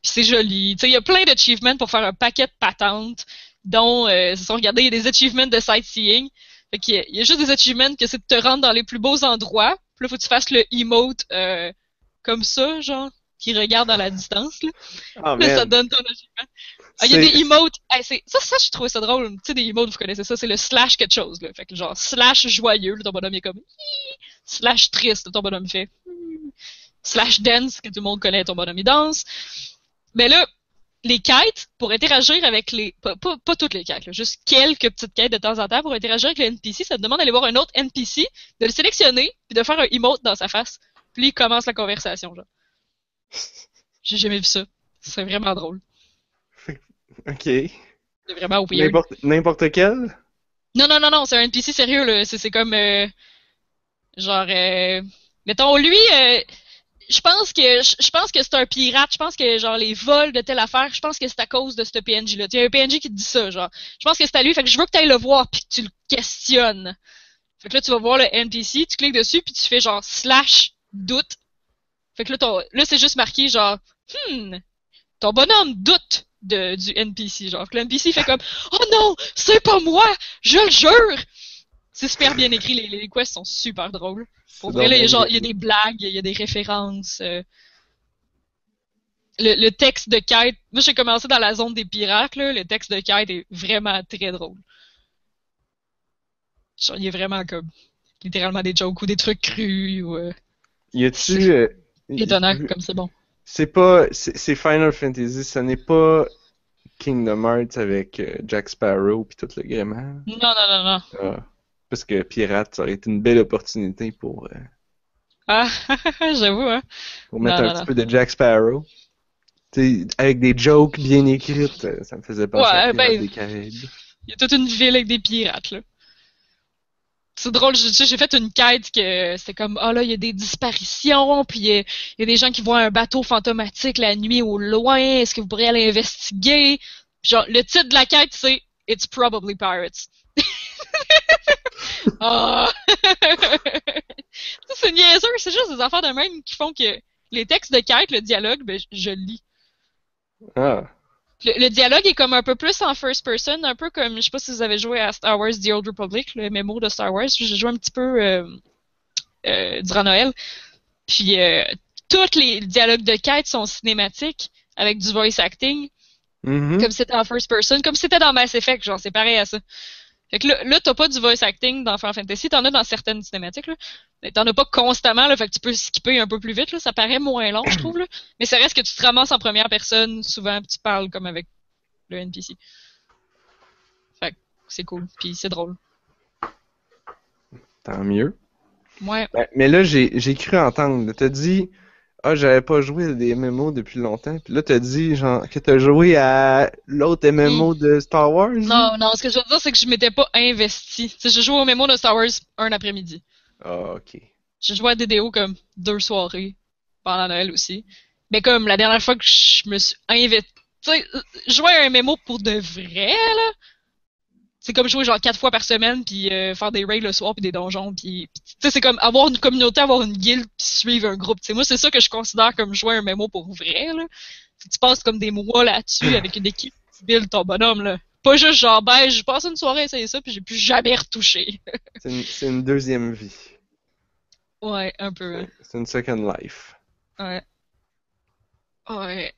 Puis c'est joli. Tu sais, il y a plein d'achievements pour faire un paquet de patentes. Dont, regardez, il y a des achievements de sightseeing. Fait qu'il y a juste des achievements que c'est de te rendre dans les plus beaux endroits. Puis là, faut que tu fasses le emote comme ça, genre, qui regarde dans la distance, là. Oh, là, ça donne ton achievement. Ah, il y a des emotes. Ça, je trouvais ça drôle. Tu sais, des emotes, vous connaissez ça, c'est le slash quelque chose, là. Fait que genre, slash joyeux, là, ton bonhomme est comme slash triste, là, ton bonhomme fait slash dance, que tout le monde connaît, ton bonhomme il danse. Mais là, les quêtes, pour interagir avec les... Pas toutes les quêtes, là, juste quelques petites quêtes de temps en temps pour interagir avec le NPC, ça te demande d'aller voir un autre NPC, de le sélectionner, puis de faire un emote dans sa face. Puis il commence la conversation, genre. J'ai jamais vu ça. C'est vraiment drôle. Ok. C'est vraiment weird. N'importe quel? Non, c'est un NPC sérieux, là. C'est comme... genre... mettons, lui... je pense que c'est un pirate. Je pense que genre les vols de telle affaire, je pense que c'est à cause de ce PNJ-là. Il y a un PNJ qui te dit ça, genre. Je pense que c'est à lui, fait que je veux que tu ailles le voir puis que tu le questionnes. Fait que là, tu vas voir le NPC, tu cliques dessus puis tu fais genre /doute. Fait que là, c'est juste marqué genre ton bonhomme doute du NPC, genre. Fait que le NPC fait comme oh non, c'est pas moi, je le jure. C'est super bien écrit, les quests sont super drôles. Pour vrai, là, il y a des blagues, il y a des références. Le texte de quête, moi j'ai commencé dans la zone des pirates, là, le texte de quête est vraiment très drôle. Genre, il y a vraiment comme littéralement des jokes ou des trucs crus ou y a-tu étonnant comme c'est bon. C'est Final Fantasy, ce n'est pas Kingdom Hearts avec Jack Sparrow puis tout le gréement. Non. Ah. Parce que pirate, ça aurait été une belle opportunité pour j'avoue, hein. Pour mettre un petit peu de Jack Sparrow. T'sais, avec des jokes bien écrites, ça me faisait penser à Pirates des Caraïbes. Il y a toute une ville avec des pirates, là. C'est drôle, j'ai fait une quête que c'était comme, là, il y a des disparitions, puis il y a des gens qui voient un bateau fantomatique la nuit au loin, est-ce que vous pourriez aller investiguer? Puis genre, le titre de la quête, c'est It's Probably Pirates. C'est niaiseux, c'est juste des affaires de même qui font que les textes de quête, le dialogue, ben, je le lis. Ah. Le dialogue est comme un peu plus en first person, un peu comme, je sais pas si vous avez joué à Star Wars The Old Republic, le MMO de Star Wars, j'ai joué un petit peu durant Noël. Puis tous les dialogues de quête sont cinématiques, avec du voice acting, comme c'était en first person, comme c'était dans Mass Effect, genre c'est pareil à ça. Fait que là t'as pas du voice acting dans Final Fantasy, t'en as dans certaines cinématiques, là. Mais t'en as pas constamment, là, fait que tu peux skipper un peu plus vite, là. Ça paraît moins long, je trouve, là. Mais ça reste que tu te ramasses en première personne, souvent, pis tu parles comme avec le NPC. Fait que c'est cool, puis c'est drôle. Tant mieux. Ouais. Mais là, j'ai cru entendre. T'as dit, j'avais pas joué à des MMO depuis longtemps. Puis là, t'as dit, genre, que t'as joué à l'autre MMO de Star Wars? Non, ce que je veux dire, c'est que je m'étais pas investi. Tu sais, je jouais au MMO de Star Wars un après-midi. Ah, ok. J'ai joué à DDO comme 2 soirées pendant Noël aussi. Mais comme la dernière fois que je me suis investi, tu sais, jouer à un MMO pour de vrai, là, c'est comme jouer genre 4 fois par semaine, puis faire des raids le soir, puis des donjons, puis tu sais, c'est comme avoir une communauté, avoir une guilde, puis suivre un groupe. Tu sais, moi, c'est ça que je considère comme jouer à un MMO pour vrai, là. Tu passes comme des mois là-dessus avec une équipe, tu builds ton bonhomme, là. Pas juste genre, je passe une soirée à essayer ça, puis j'ai plus jamais retouché. C'est une deuxième vie. Ouais, un peu. Hein. C'est une second life. Ouais. Ouais.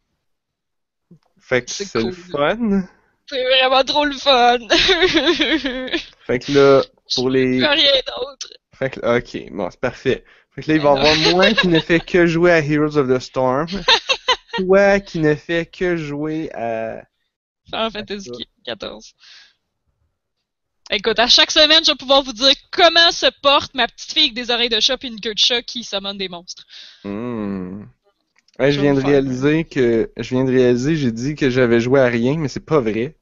Fait que c'est cool. le fun. C'est vraiment trop le fun. Fait que là, pour les... Plus rien d'autre. Fait que, ok, bon, c'est parfait. Fait que là, il va y avoir moi qui ne fait que jouer à Heroes of the Storm. Toi qui ne fait que jouer à... Final Fantasy XIV. Écoute, à chaque semaine, je vais pouvoir vous dire comment se porte ma petite fille avec des oreilles de chat et une queue de chat qui summon des monstres. Ouais, je viens de réaliser, j'ai dit que j'avais joué à rien, mais c'est pas vrai.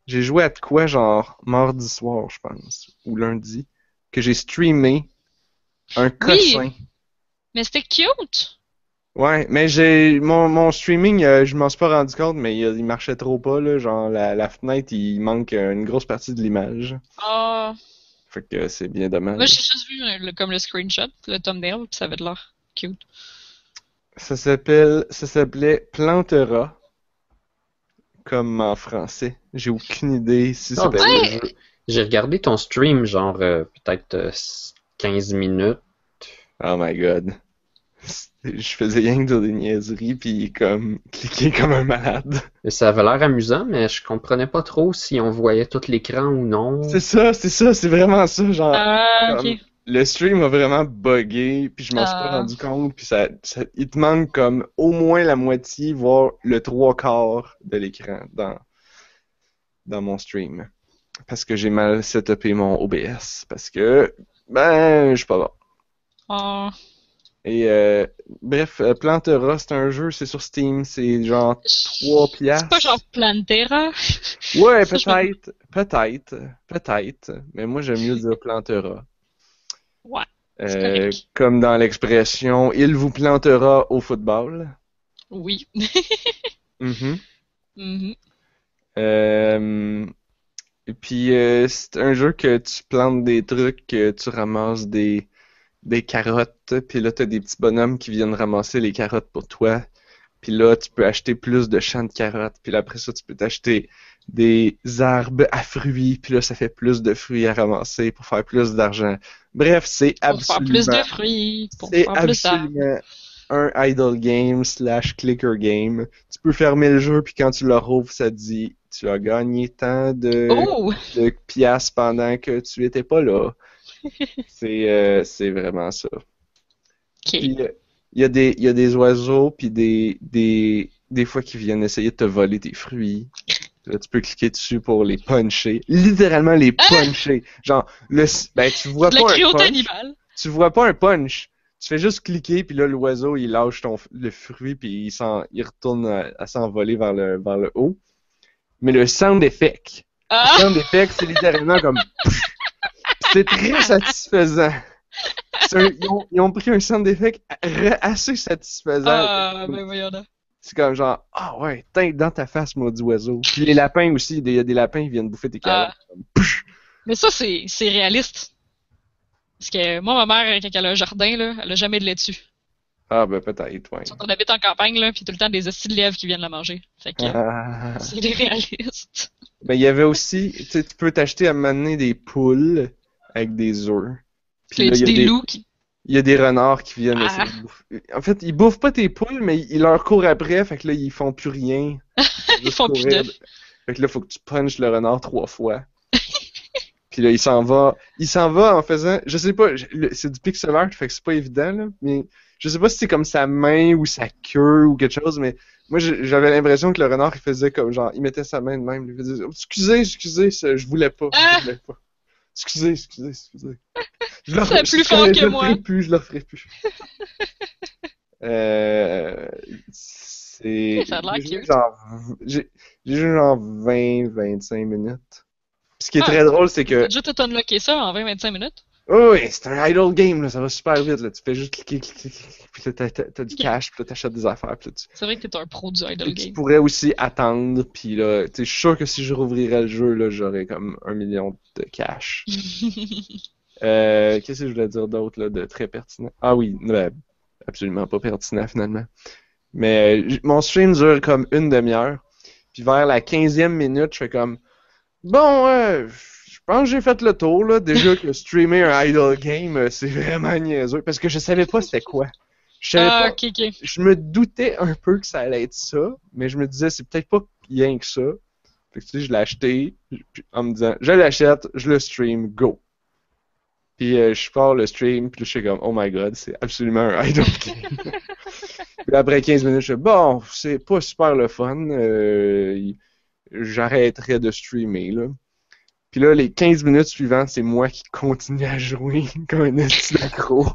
J'ai joué à de quoi, genre, mardi soir, je pense, ou lundi, que j'ai streamé un cossin. Oui, mais c'était cute! Ouais, mais mon streaming, je m'en suis pas rendu compte, mais il marchait trop pas, là, genre, la fenêtre, il manque une grosse partie de l'image. Ah. Fait que c'est bien dommage. Moi, j'ai juste vu comme le screenshot, le thumbnail, pis ça avait de l'air cute. Ça s'appelait Plantera, comme en français. J'ai aucune idée si c'est ouais. J'ai regardé ton stream, genre, peut-être 15 minutes. Oh my god. Je faisais rien que dire des niaiseries, puis comme, cliquer comme un malade. Et ça avait l'air amusant, mais je comprenais pas trop si on voyait tout l'écran ou non. C'est ça, c'est vraiment ça, genre. Ok. Le stream a vraiment buggé, puis je m'en suis pas rendu compte, puis il te manque comme au moins la moitié, voire le 3/4 de l'écran dans mon stream. Parce que j'ai mal setupé mon OBS, parce que, je suis pas bon. Et bref, Plantera, c'est un jeu, c'est sur Steam, c'est genre 3 piastres. C'est pas genre Plantera? Ouais, peut-être, mais moi j'aime mieux dire Plantera. Ouais. Comme dans l'expression, il vous plantera au football. Oui. Et puis c'est un jeu que tu plantes des trucs, que tu ramasses des carottes, puis là t'as des petits bonhommes qui viennent ramasser les carottes pour toi. Puis là tu peux acheter plus de champs de carottes, puis là, après ça tu peux t'acheter des arbres à fruits, puis là ça fait plus de fruits à ramasser pour faire plus d'argent. Bref, c'est absolument... Pour faire plus de fruits, c'est absolument un idle game / clicker game. Tu peux fermer le jeu, puis quand tu le rouvres, ça te dit tu as gagné tant de piastres pendant que tu étais pas là. C'est vraiment ça. Puis, il y a des oiseaux, puis des fois qui viennent essayer de te voler tes fruits. Là, tu peux cliquer dessus pour les puncher. Littéralement les puncher. Genre, tu vois pas un punch. Animal. Tu vois pas un punch. Tu fais juste cliquer, puis là, l'oiseau, il lâche le fruit, puis il retourne à s'envoler vers le haut. Mais le sound effect, c'est littéralement comme... C'est très satisfaisant. Ils ont pris un sound effect assez satisfaisant. Ben voyons là. C'est comme genre, ouais, teinte dans ta face, maudit oiseau. Puis les lapins aussi, il y a des lapins qui viennent bouffer tes carottes. Mais ça, c'est réaliste. Parce que moi, ma mère, quand elle a un jardin, là, elle a jamais de lait dessus. Ah, ben peut-être, ouais. On habite en campagne, là, puis tout le temps des hosties de lièvres qui viennent la manger. Fait que c'est des réalistes. Ben, il y avait aussi, tu peux t'acheter à mener des poules avec des œufs. Puis là, il y a des loups qui... Il y a des renards qui viennent essayer de bouffer. En fait, ils bouffent pas tes poules, mais ils leur courent après, fait que là, ils font plus rien. Ils font plus d'œufs. Fait que là, faut que tu punches le renard 3 fois. Puis là, il s'en va en faisant, je sais pas, c'est du pixel art, fait que c'est pas évident, là, mais je sais pas si c'est comme sa main ou sa queue ou quelque chose, mais Moi, j'avais l'impression que le renard, il faisait comme genre, il mettait sa main de même, il faisait excusez, je voulais pas. Je voulais pas. Excusez. C'est plus fort que moi. Je le referai plus. Ça a l'air cute. J'ai joué genre 20-25 minutes. Ce qui est très drôle, c'est que... Tu as juste unlocké ça en 20-25 minutes? Oui, c'est un idle game, là, ça va super vite. Là. Tu fais juste cliquer, puis là, t'as du cash, puis là, t'achètes des affaires. Puis là, c'est vrai que t'es un pro du idle game. Tu pourrais aussi attendre, puis là, je suis sûr que si je rouvrirais le jeu, là, j'aurais comme 1 million de cash. Qu'est-ce que je voulais dire d'autre, là, de très pertinent? Ah oui, absolument pas pertinent, finalement. Mais mon stream dure comme 1 demi-heure, puis vers la 15e minute, je fais comme, bon, je pense que j'ai fait le tour, là. Déjà que streamer un idle game, c'est vraiment niaiseux. Parce que je savais pas c'était quoi. Je savais pas. Ok. Je me doutais un peu que ça allait être ça, mais je me disais, c'est peut-être pas rien que ça. Fait que tu sais, je l'ai acheté, en me disant, je l'achète, je le stream, go. Puis je pars le stream, puis là, je suis comme, oh my god, c'est absolument un idle game. Puis après 15 minutes, je suis bon, c'est pas super le fun. J'arrêterais de streamer, là. Puis là, les 15 minutes suivantes, c'est moi qui continue à jouer comme un petit accro.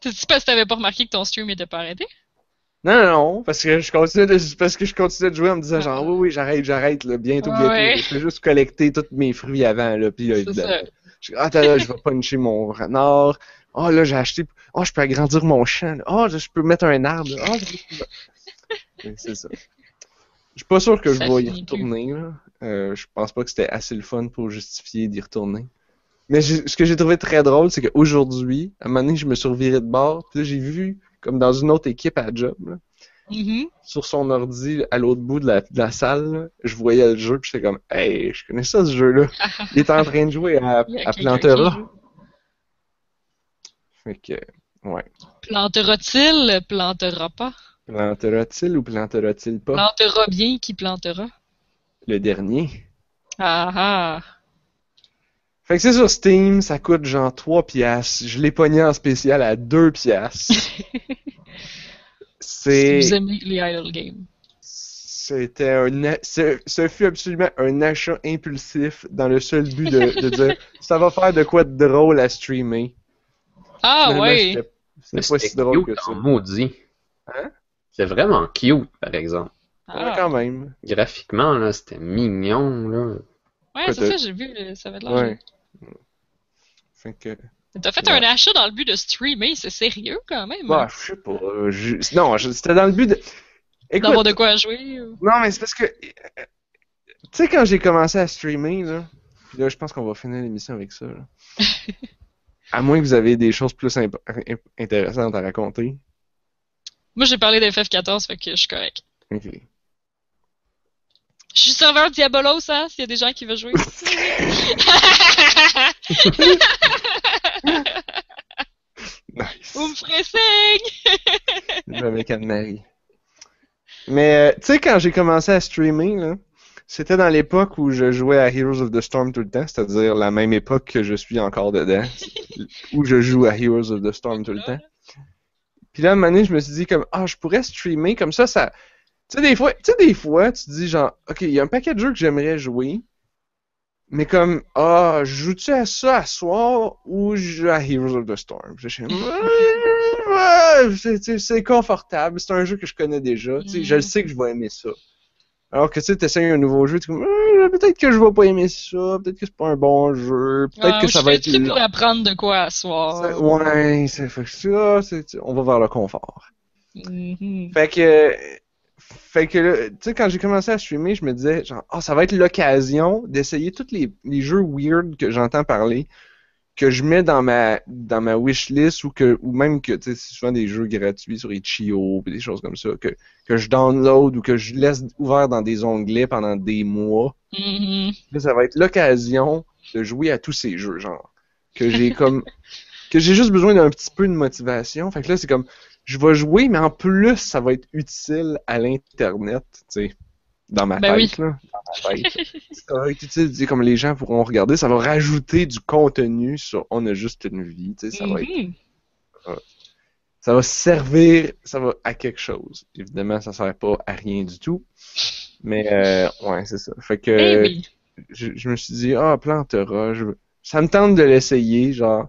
C'est-tu parce que t'avais pas remarqué que ton stream était pas arrêté? Non, parce que je continuais de jouer en me disant genre oui, j'arrête, là, bientôt. Je vais juste collecter tous mes fruits avant, là, puis là, attends, là, je vais puncher mon renard. Oh, là, j'ai acheté, je peux agrandir mon champ, là. Je peux mettre un arbre, c'est ça. Je suis pas sûr que je vais y retourner, là. Je pense pas que c'était assez le fun pour justifier d'y retourner. Mais ce que j'ai trouvé très drôle, c'est qu'aujourd'hui, à un moment donné, je me suis reviré de bord, puis là, j'ai vu, comme dans une autre équipe à job, là, sur son ordi, à l'autre bout de la salle, là, je voyais le jeu, puis j'étais comme, hey, je connais ça, ce jeu-là. Il était en train de jouer à Plantera. Fait que, ouais. Plantera-t-il, plantera pas? Plantera-t-il ou plantera-t-il pas? Plantera bien qui plantera? Le dernier. Fait que c'est sur Steam, ça coûte genre 3 piastres. Je l'ai pogné en spécial à 2 piastres. Si vous aimez les idle games. Ce fut absolument un achat impulsif dans le seul but de dire ça va faire de quoi de drôle à streamer. Finalement, ouais. C'était pas si drôle que ça. Maudit. Hein? C'est vraiment cute, par exemple. Ouais, quand même. Graphiquement, là, c'était mignon, là. Ouais, c'est ça, j'ai vu, ça avait l'air. Ouais. Fait que... T'as fait un achat dans le but de streamer, c'est sérieux quand même. Bah, je sais pas. Non, c'était dans le but de. Écoute, d'avoir de quoi jouer. Non, mais c'est parce que. Tu sais, quand j'ai commencé à streamer, là. Puis là, je pense qu'on va finir l'émission avec ça, là. À moins que vous avez des choses plus intéressantes à raconter. Moi, j'ai parlé d'FF14, fait que je suis correct. Ok. Je suis serveur Diabolos, hein, s'il y a des gens qui veulent jouer. Nice. Vous me ferez signe! Avec Anne-Marie. Mais, tu sais, quand j'ai commencé à streamer, là, c'était dans l'époque où je jouais à Heroes of the Storm tout le temps, c'est-à-dire la même époque que je suis encore dedans, où je joue à Heroes of the Storm tout le temps. Puis là, à un moment donné, je me suis dit comme, je pourrais streamer, comme ça... Tu sais, des fois, tu te dis genre, ok, il y a un paquet de jeux que j'aimerais jouer, mais comme, joue-tu à ça à soir ou je joue à Heroes of the Storm? C'est confortable, c'est un jeu que je connais déjà, tu sais, je le sais que je vais aimer ça. Alors que tu essayes un nouveau jeu, tu es comme, peut-être que je vais pas aimer ça, peut-être que c'est pas un bon jeu, peut-être que ça va être... Tu pour apprendre de quoi à soir. Ouais, c'est fait que ça, on va vers le confort. Fait que tu sais, quand j'ai commencé à streamer, je me disais, genre, ça va être l'occasion d'essayer tous les jeux weird que j'entends parler, que je mets dans ma wishlist, ou même que, tu sais, c'est souvent des jeux gratuits sur itch.io, des choses comme ça, que je download ou que je laisse ouvert dans des onglets pendant des mois. Là, ça va être l'occasion de jouer à tous ces jeux, genre, que j'ai juste besoin d'un petit peu de motivation. Fait que là, c'est comme, je vais jouer, mais en plus, ça va être utile à l'Internet, tu sais, dans ma tête, oui. là. Dans ma tête. Ça va être utile, tu sais, comme les gens pourront regarder, ça va rajouter du contenu sur On a juste une vie, tu sais, ça va être... ça va servir à quelque chose. Évidemment, ça sert pas à rien du tout. Mais ouais, c'est ça. Fait que oui. je me suis dit, Plantera, ça me tente de l'essayer, genre.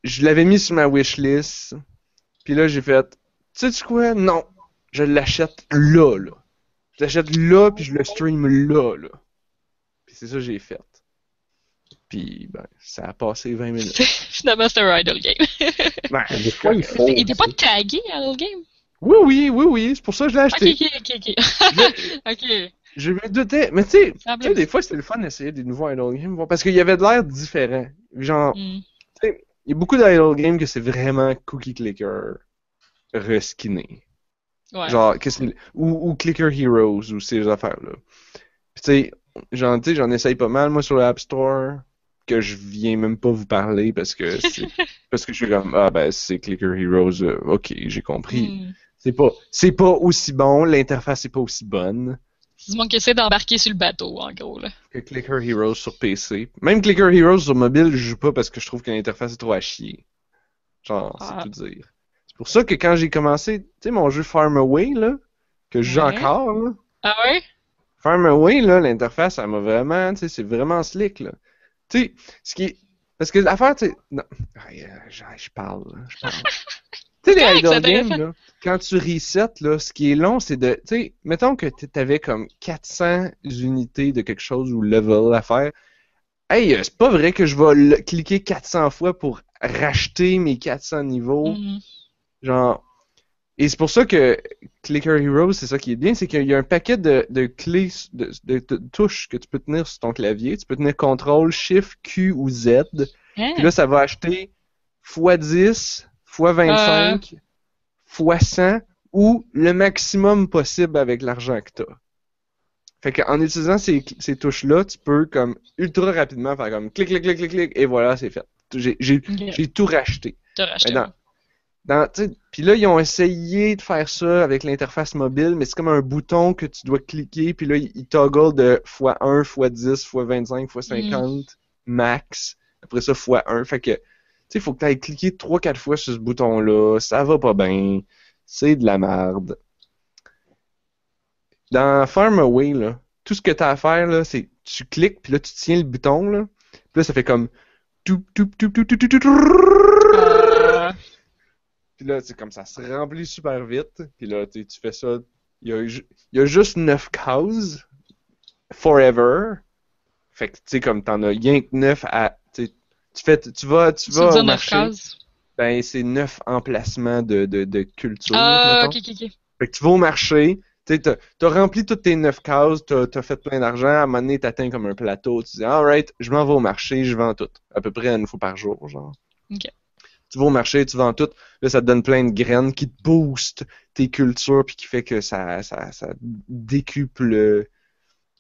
Je l'avais mis sur ma wishlist, puis là j'ai fait, tu sais quoi? Non, je l'achète là. Je l'achète là, puis je le stream là. Puis c'est ça que j'ai fait. Puis ben, ça a passé 20 minutes. Finalement, c'était un idle game. Ben, Des fois, il faut. Il était pas tagué, idle game? Oui, c'est pour ça que je l'ai acheté. Ok. Ok. Je me doutais, mais tu sais, des fois c'était le fun d'essayer des nouveaux idle games, parce qu'il y avait de l'air différent. Genre, tu sais, il y a beaucoup d'idle games que c'est vraiment cookie clicker reskiné. Ouais. Genre, ou Clicker Heroes, ou ces affaires-là. Puis tu sais, j'en essaye pas mal, moi, sur l'App Store, que je viens même pas vous parler, parce que je suis comme, c'est Clicker Heroes, ok, j'ai compris. C'est pas aussi bon, l'interface est pas aussi bonne. C'est du monde qui essaie d'embarquer sur le bateau, en gros, là. Que Clicker Heroes sur PC. Même Clicker Heroes sur mobile, je joue pas parce que je trouve que l'interface est trop à chier. Genre, c'est tout dire. C'est pour ça que quand j'ai commencé, tu sais, mon jeu Farm Away, là, que je joue encore, là. Ah ouais? Farm Away, là, l'interface, elle m'a vraiment, tu sais, c'est vraiment slick, là. Tu sais, ce qui est... Parce que l'affaire, tu sais... Non, je parle. Tu sais, les idle games, là, quand tu resets, là, ce qui est long, c'est de... Tu sais, mettons que t'avais comme 400 unités de quelque chose ou level à faire. Hey, c'est pas vrai que je vais cliquer 400 fois pour racheter mes 400 niveaux. Genre... Et c'est pour ça que Clicker Heroes, c'est ça qui est bien, c'est qu'il y a un paquet de clés, de touches que tu peux tenir sur ton clavier. Tu peux tenir CTRL, SHIFT, Q ou Z. Puis là, ça va acheter x10, x25, x100 ou le maximum possible avec l'argent que tu as. Fait qu'en utilisant ces touches-là, tu peux comme ultra rapidement faire comme clic, clic, clic, clic, clic, et voilà, c'est fait. J'ai tout racheté. T'as racheté. Puis là, ils ont essayé de faire ça avec l'interface mobile, mais c'est comme un bouton que tu dois cliquer, puis là, il toggle de x1, x10, x25, x50, max. Après ça, x1. Fait que, tu sais, il faut que tu ailles cliquer 3-4 fois sur ce bouton-là. Ça va pas bien. C'est de la merde. Dans Farm Away, là, tout ce que tu as à faire, là, c'est tu cliques, puis là, tu tiens le bouton, là. Puis là, ça fait comme... Puis là, c'est comme ça se remplit super vite. Puis là, tu fais ça. Il y a juste 9 cases. Forever. Fait que, tu sais, comme t'en as rien que 9 à... Tu vas au marché. 9 cases? Ben, c'est 9 emplacements de culture. Ok. Fait que tu vas au marché. Tu sais, t'as rempli toutes tes 9 cases. T'as fait plein d'argent. À un moment donné, t'atteins comme un plateau. Tu dis, alright, je m'en vais au marché, je vends tout. À peu près une fois par jour, genre. Ok. Tu vas au marché, tu vends tout. Là, ça te donne plein de graines qui te boostent tes cultures puis qui fait que ça décuple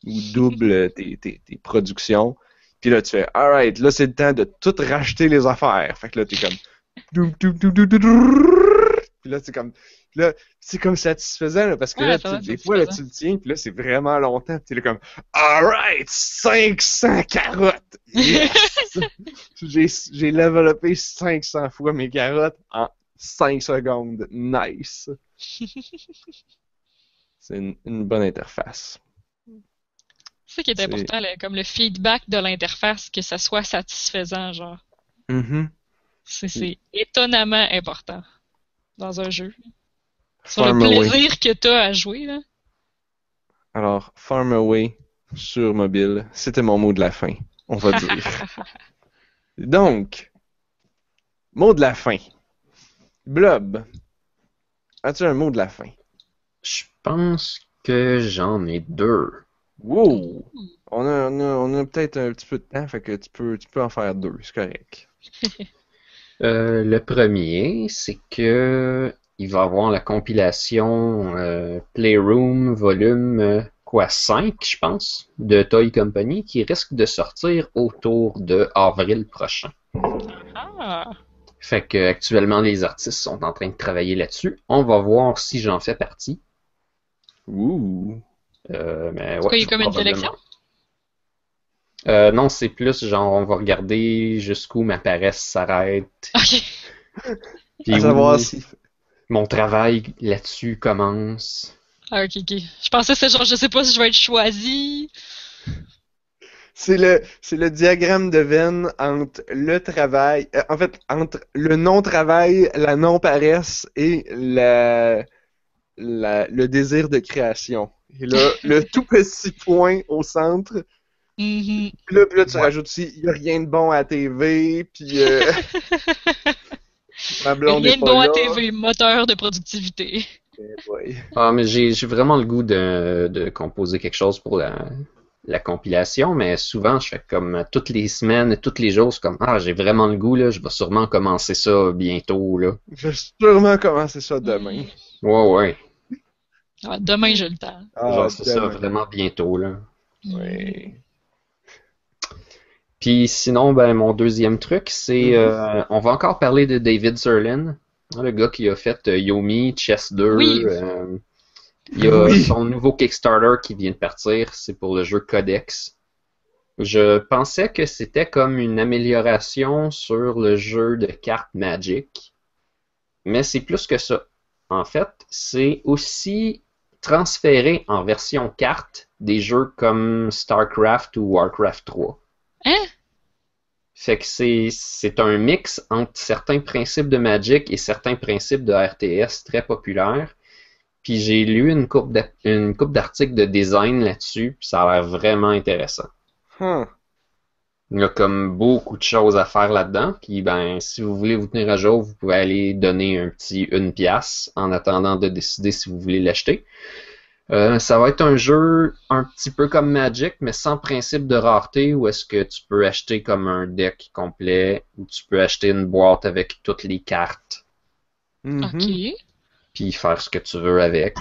ou double tes productions. Puis là, tu fais, alright, là, c'est le temps de tout racheter les affaires. Fait que là, t'es comme... Puis là, c'est comme satisfaisant, là, parce que là, des fois, là, tu le tiens, puis là, c'est vraiment longtemps. Puis t'es là comme, alright, 500 carottes! Yes! J'ai développé 500 fois mes carottes en 5 secondes. Nice! C'est une bonne interface. C'est ça qui est important, comme le feedback de l'interface, que ça soit satisfaisant, genre. C'est étonnamment important dans un jeu. Sur le plaisir que tu as à jouer, là. Alors, Farm Away sur mobile, c'était mon mot de la fin, on va dire. Donc, mot de la fin. Blob, as-tu un mot de la fin? Je pense que j'en ai 2. Wow! On a peut-être un petit peu de temps, fait que tu peux en faire 2, c'est correct. Le premier, c'est que il va avoir la compilation Playroom volume 5, je pense, de Toy Company, qui risque de sortir autour de avril prochain. Fait que actuellement les artistes sont en train de travailler là-dessus. On va voir si j'en fais partie. Ouh! Mais ouais, il y a comme une sélection? Non, c'est plus genre on va regarder jusqu'où ma paresse s'arrête. Ok. Puis À savoir oui, si... mon travail là-dessus commence. Ah, ok, ok. Je pensais que c'était genre, je sais pas si je vais être choisi. C'est le diagramme de Venn entre le travail, en fait, entre le non-travail, la non-paresse et le désir de création. Et là, le tout petit point au centre. Mhm. Puis là, tu Ouais. rajoutes aussi, il n'y a rien de bon à la TV, puis ma blonde est Rien de pas bon à là. TV, moteur de productivité. Eh boy. Ah, mais j'ai vraiment le goût de composer quelque chose pour la compilation, mais souvent je fais comme toutes les semaines, tous les jours, c'est comme ah j'ai vraiment le goût là, je vais sûrement commencer ça bientôt là. Je vais sûrement commencer ça demain. Ouais ouais, Ah, demain, j'ai le temps. Ah, genre c'est ça demain. vraiment bientôt là. Ouais. Puis sinon ben mon deuxième truc c'est on va encore parler de David Sirlin, hein, le gars qui a fait Yomi, Chess 2, Oui. il y a Oui. son nouveau Kickstarter qui vient de partir, c'est pour le jeu Codex. Je pensais que c'était comme une amélioration sur le jeu de cartes Magic, mais c'est plus que ça. En fait, c'est aussi transféré en version carte des jeux comme StarCraft ou Warcraft 3. Hein? Fait que c'est un mix entre certains principes de Magic et certains principes de RTS très populaires. Puis j'ai lu une couple d'articles de design là-dessus, puis ça a l'air vraiment intéressant. Huh. Il y a comme beaucoup de choses à faire là-dedans. Puis ben, si vous voulez vous tenir à jour, vous pouvez aller donner un petit 1$ en attendant de décider si vous voulez l'acheter. Ça va être un jeu un petit peu comme Magic, mais sans principe de rareté, où est-ce que tu peux acheter comme un deck complet, ou tu peux acheter une boîte avec toutes les cartes, Mhm. Ok. puis faire ce que tu veux avec.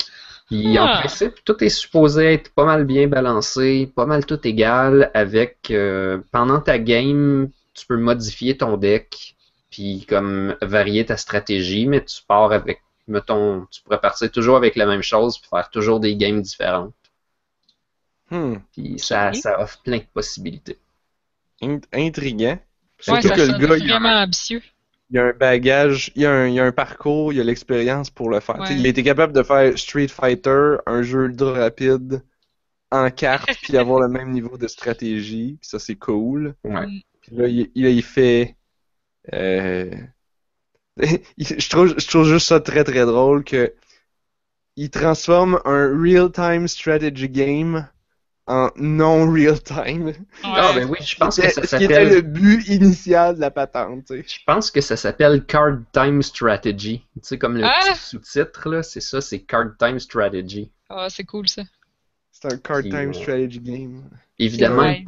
Puis en Ah. principe, tout est supposé être pas mal bien balancé, pas mal tout égal, avec pendant ta game, tu peux modifier ton deck, puis comme varier ta stratégie, mais tu pars avec, mettons, tu pourrais partir toujours avec la même chose, puis faire toujours des games différentes. Hmm. Puis Ok. ça offre plein de possibilités. Intriguant. Ouais, Surtout ça que le sonne gars, vraiment ambitieux. il a un bagage, il a un parcours, il a l'expérience pour le faire. Tu sais, Ouais. il a été capable de faire Street Fighter, un jeu ultra rapide, en carte, puis avoir le même niveau de stratégie. Puis ça, c'est cool. Ouais. Puis là, il fait... euh, je trouve juste ça très très drôle que il transforme un real-time strategy game en non real-time. Ah Ouais. ben oui, je pense que ça Ce qui était le s'appelle, but initial de la patente, tu sais. je pense que ça s'appelle Card Time Strategy. Tu sais, comme le Ah! petit sous-titre, là, c'est ça, c'est Card Time Strategy. Ah, c'est cool ça. C'est un card Puis, time strategy game. évidemment, Ouais. il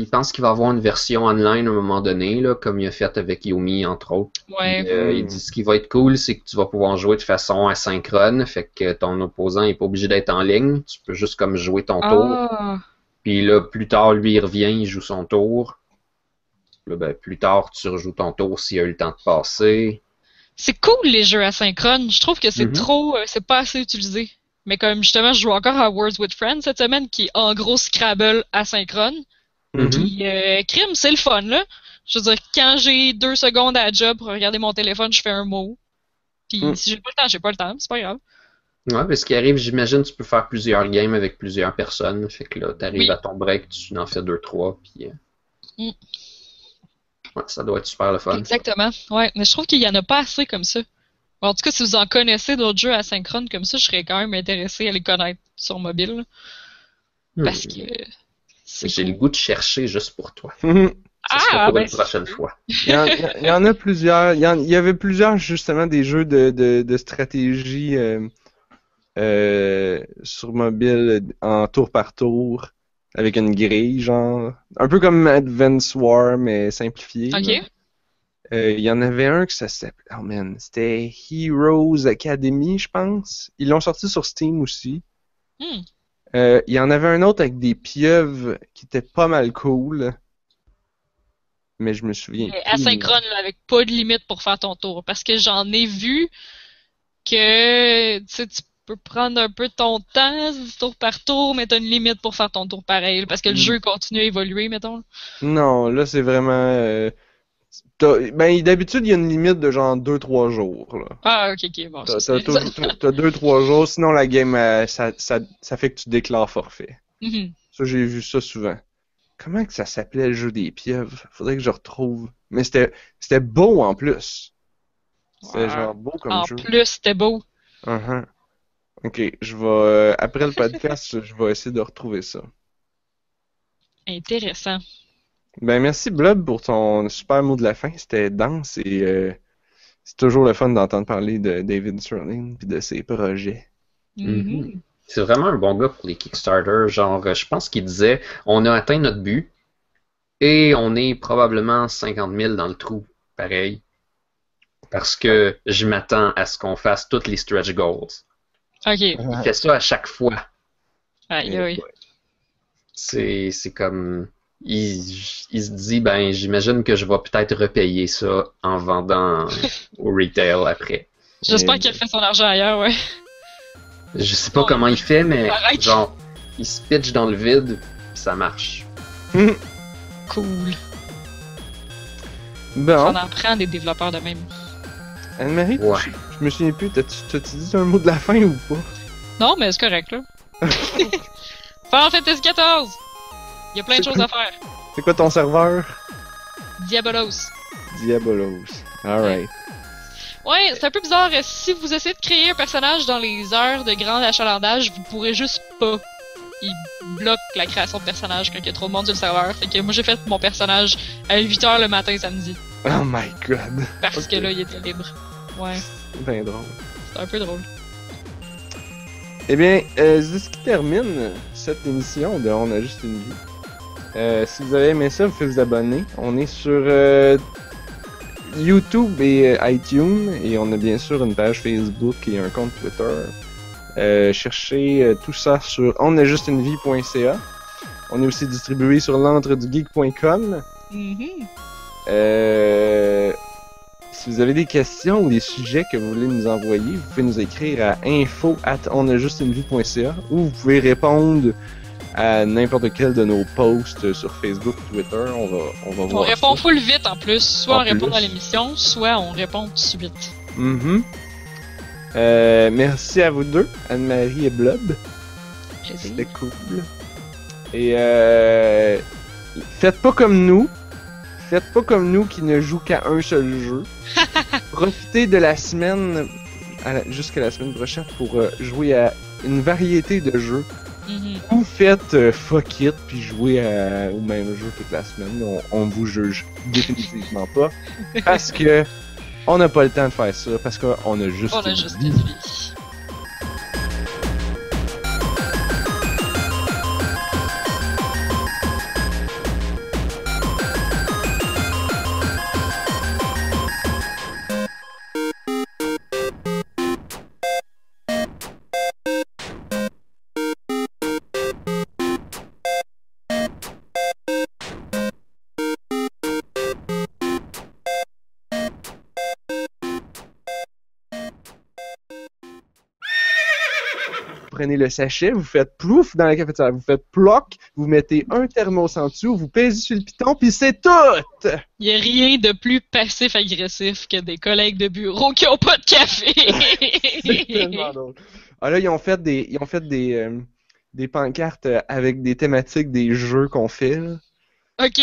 pense qu'il va avoir une version online à un moment donné, là, comme il a fait avec Yomi, entre autres. Ouais. Puis, il dit ce qui va être cool, c'est que tu vas pouvoir jouer de façon asynchrone, fait que ton opposant n'est pas obligé d'être en ligne. Tu peux juste comme jouer ton tour. Ah. Puis là, plus tard, lui, il revient, il joue son tour. Là, ben, plus tard, tu rejoues ton tour s'il a eu le temps de passer. C'est cool les jeux asynchrones. Je trouve que c'est Mhm. trop, c'est pas assez utilisé. Mais comme justement, je joue encore à Words with Friends cette semaine, qui est en gros Scrabble asynchrone. Mhm. Puis crime, c'est le fun là. Je veux dire, quand j'ai 2 secondes à la job pour regarder mon téléphone, je fais un mot. Puis Mm. si j'ai pas le temps, j'ai pas le temps. C'est pas grave. Ouais, parce qu'il arrive, j'imagine, tu peux faire plusieurs games avec plusieurs personnes. Fait que là, t'arrives Oui. à ton break, tu en fais 2, 3, puis Mm. ouais, ça doit être super le fun. ça. Exactement. Ouais, mais je trouve qu'il y en a pas assez comme ça. En tout cas, si vous en connaissez d'autres jeux asynchrones comme ça, je serais quand même intéressé à les connaître sur mobile. Là, parce Hmm. que c'est J'ai cool. le goût de chercher juste pour toi. Il Ce sera Ah, pour ben, une prochaine fois. y en a plusieurs. Il y avait plusieurs, justement, des jeux de stratégie sur mobile en tour par tour, avec une grille, genre. Un peu comme Advance War, mais simplifié. ok. là. Il y en avait un que ça s'appelait. Oh man, c'était Heroes Academy, je pense. Ils l'ont sorti sur Steam aussi. Hmm. Il y en avait un autre avec des pieuvres qui était pas mal cool. Mais je me souviens Mais plus. asynchrone, là, avec pas de limite pour faire ton tour. Parce que j'en ai vu que tu sais, tu peux prendre un peu ton temps, tour par tour, mais t'as une limite pour faire ton tour pareil. Parce que le Mm. jeu continue à évoluer, mettons. Non, là c'est vraiment Ben, d'habitude, il y a une limite de genre 2-3 jours, là. Ah, ok, bon, T'as 2-3 jours, sinon la game, ça fait que tu déclares forfait. Ça, j'ai vu ça souvent. Comment que ça s'appelait le jeu des pieuvres? Faudrait que je retrouve. Mais c'était beau en plus. C'était genre beau comme jeu. En plus, c'était beau. Ok, après le podcast, je vais essayer de retrouver ça. Intéressant. Ben, merci Blob pour ton super mot de la fin. C'était dense et c'est toujours le fun d'entendre parler de David Sterling et de ses projets. C'est vraiment un bon gars pour les Kickstarter. Genre, je pense qu'il disait, on a atteint notre but et on est probablement 50 000 dans le trou. Pareil. Parce que je m'attends à ce qu'on fasse toutes les stretch goals. Ok. Il fait ça à chaque fois. Aïe. C'est comme... Il se dit, ben, j'imagine que je vais peut-être repayer ça en vendant au retail après. J'espère qu'il refait son argent ailleurs, ouais. Je sais pas comment il fait, mais genre, il se pitch dans le vide, pis ça marche. Cool. Bon. On en prend des développeurs de même. Anne-Marie, je me souviens plus, t'as-tu dit un mot de la fin ou pas? Non, mais c'est correct, là. Final Fantasy XIV! Il y a plein de choses à faire. C'est quoi ton serveur? Diabolos. Alright. Ouais, c'est un peu bizarre. Si vous essayez de créer un personnage dans les heures de grand achalandage, vous pourrez juste pas. Il bloque la création de personnage quand il y a trop de monde sur le serveur. Fait que moi j'ai fait mon personnage à 8h le matin samedi. Oh my god. Parce que là, il était libre. Ouais. C'est bien drôle. C'est un peu drôle. Eh bien, c'est ce qui termine cette émission de On a juste une vie. Si vous avez aimé ça, vous pouvez vous abonner. On est sur YouTube et iTunes et on a bien sûr une page Facebook et un compte Twitter. Cherchez tout ça sur onajustunevie.ca. On est aussi distribué sur l'entredugeek.com. Si vous avez des questions ou des sujets que vous voulez nous envoyer, vous pouvez nous écrire à info@onajustunevie.ca ou vous pouvez répondre à n'importe quel de nos posts sur Facebook, Twitter. On va voir. On répond full vite en plus. Soit on répond dans l'émission, soit on répond tout de suite. Merci à vous deux, Anne-Marie et Blob. C'était cool. Et faites pas comme nous. Faites pas comme nous qui ne jouent qu'à un seul jeu. Profitez de la semaine jusqu'à la semaine prochaine pour jouer à une variété de jeux. Ou faites fuck it puis jouez au même jeu toute la semaine. On vous juge définitivement pas. Parce que on n'a pas le temps de faire ça. Parce qu'on a juste une vie. Prenez le sachet, vous faites plouf dans la cafetière, vous faites ploc, vous mettez un thermos en dessous, vous pèsez sur le piton, puis c'est tout! Il n'y a rien de plus passif-agressif que des collègues de bureau qui ont pas de café! C'est tellement drôle. Ah là, ils ont fait des pancartes avec des thématiques des jeux qu'on fait. Là. OK.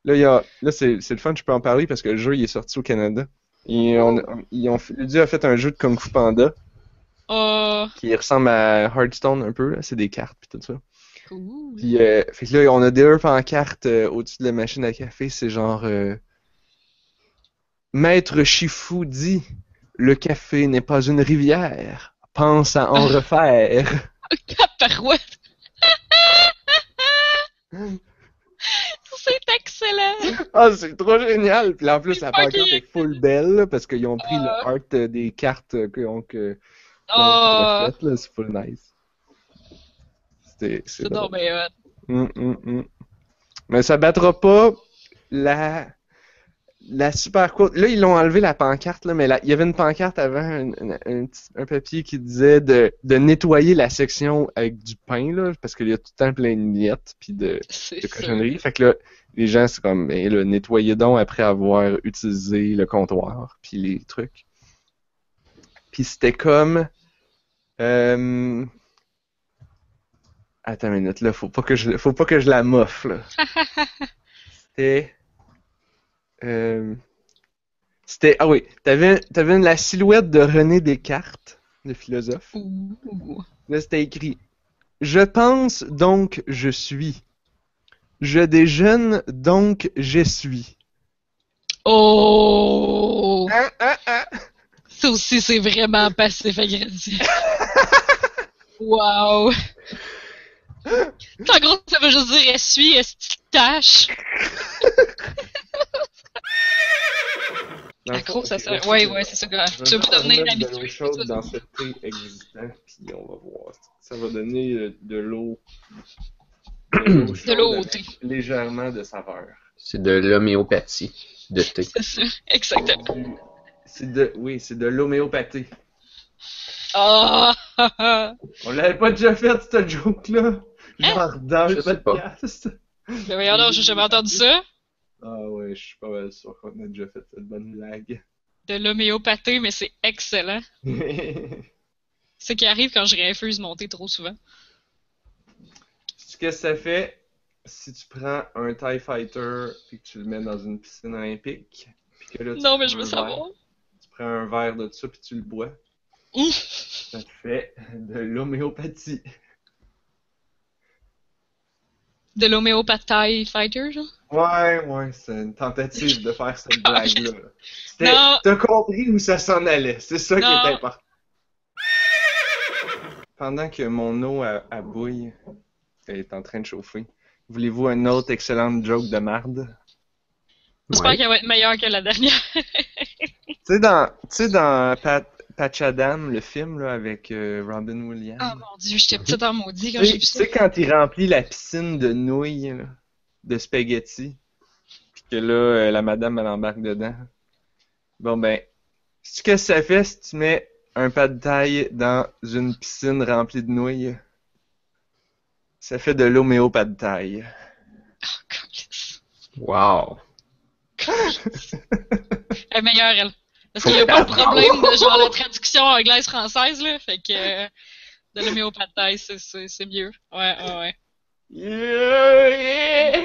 Là, c'est le fun, je peux en parler parce que le jeu il est sorti au Canada. Le dieu a fait un jeu de Kung Fu Panda. Qui ressemble à Hearthstone un peu, là. C'est des cartes pis tout ça. Cool. Puis, fait que là, on a deux pancartes au-dessus de la machine à café, c'est genre Maître Shifu dit le café n'est pas une rivière, pense à en refaire. Caparouette! C'est excellent! Ah, c'est trop génial! Puis là, en plus, la pancarte est full belle, là, parce qu'ils ont pris le art des cartes reflète, là, c'est full nice. C'est donc bien hot. Mais ça battra pas la super quote. Là, ils l'ont enlevé la pancarte, là, mais il y avait une pancarte avant, un papier qui disait de nettoyer la section avec du pain, là, parce qu'il y a tout le temps plein de miettes puis de cochonneries. Fait que là, les gens, c'est comme, ben, là, nettoyez donc après avoir utilisé le comptoir puis les trucs. Puis c'était comme... Attends une minute, là, faut pas que je la moffe, là. Ah oui, t'avais la silhouette de René Descartes, le philosophe. Ouh. Là, c'était écrit « Je pense, donc je suis. Je déjeune, donc j'essuie. » Oh! Ah. Ça aussi, c'est vraiment passif-agressif. Wow! En gros, ça veut juste dire essuie, est-ce que tu tâches? Accro, ça sert. Ouais, c'est ça. Tu peux devenir de l'eau chaude dans ce thé existant, puis on va voir. Ça va donner de l'eau. De l'eau au thé. Légèrement de saveur. C'est de l'homéopathie de thé. C'est ça, exactement. C'est de l'homéopathie. Oh! On l'avait pas déjà fait, cette joke-là? Genre dans le podcast. Mais voyons donc, j'ai jamais entendu ça. Ah ouais, je suis pas mal sûr qu'on a déjà fait cette bonne blague. De l'homéopathie, mais c'est excellent. Ce qui arrive quand je réinfuse mon thé trop souvent. Ce que ça fait, si tu prends un TIE Fighter et que tu le mets dans une piscine olympique, puis que là, non, mais je veux savoir. Tu prends un verre de ça puis tu le bois. Ça te fait de l'homéopathie. De l'homéopathie fighter, genre? Ouais, c'est une tentative de faire cette blague-là. T'as compris où ça s'en allait, c'est ça qui est important. Pendant que mon eau à bouille est en train de chauffer, voulez-vous une autre excellente joke de marde? J'espère qu'elle va être meilleure que la dernière. Tu sais, dans Patch Adam, le film là, avec Robin Williams. Ah mon dieu, j'étais petite en maudit quand j'ai vu ça. Tu sais, quand il remplit la piscine de nouilles, là, de spaghettis, puis que là, la madame, elle embarque dedans. Bon ben, ce que ça fait si tu mets un pad thai dans une piscine remplie de nouilles? Ça fait de l'homéo pad thai. Wow! Elle est meilleure, elle. Parce qu'il n'y a pas de problème de genre la traduction anglaise-française, là. Fait que de l'homéopathie, c'est mieux. Ouais. Yeah!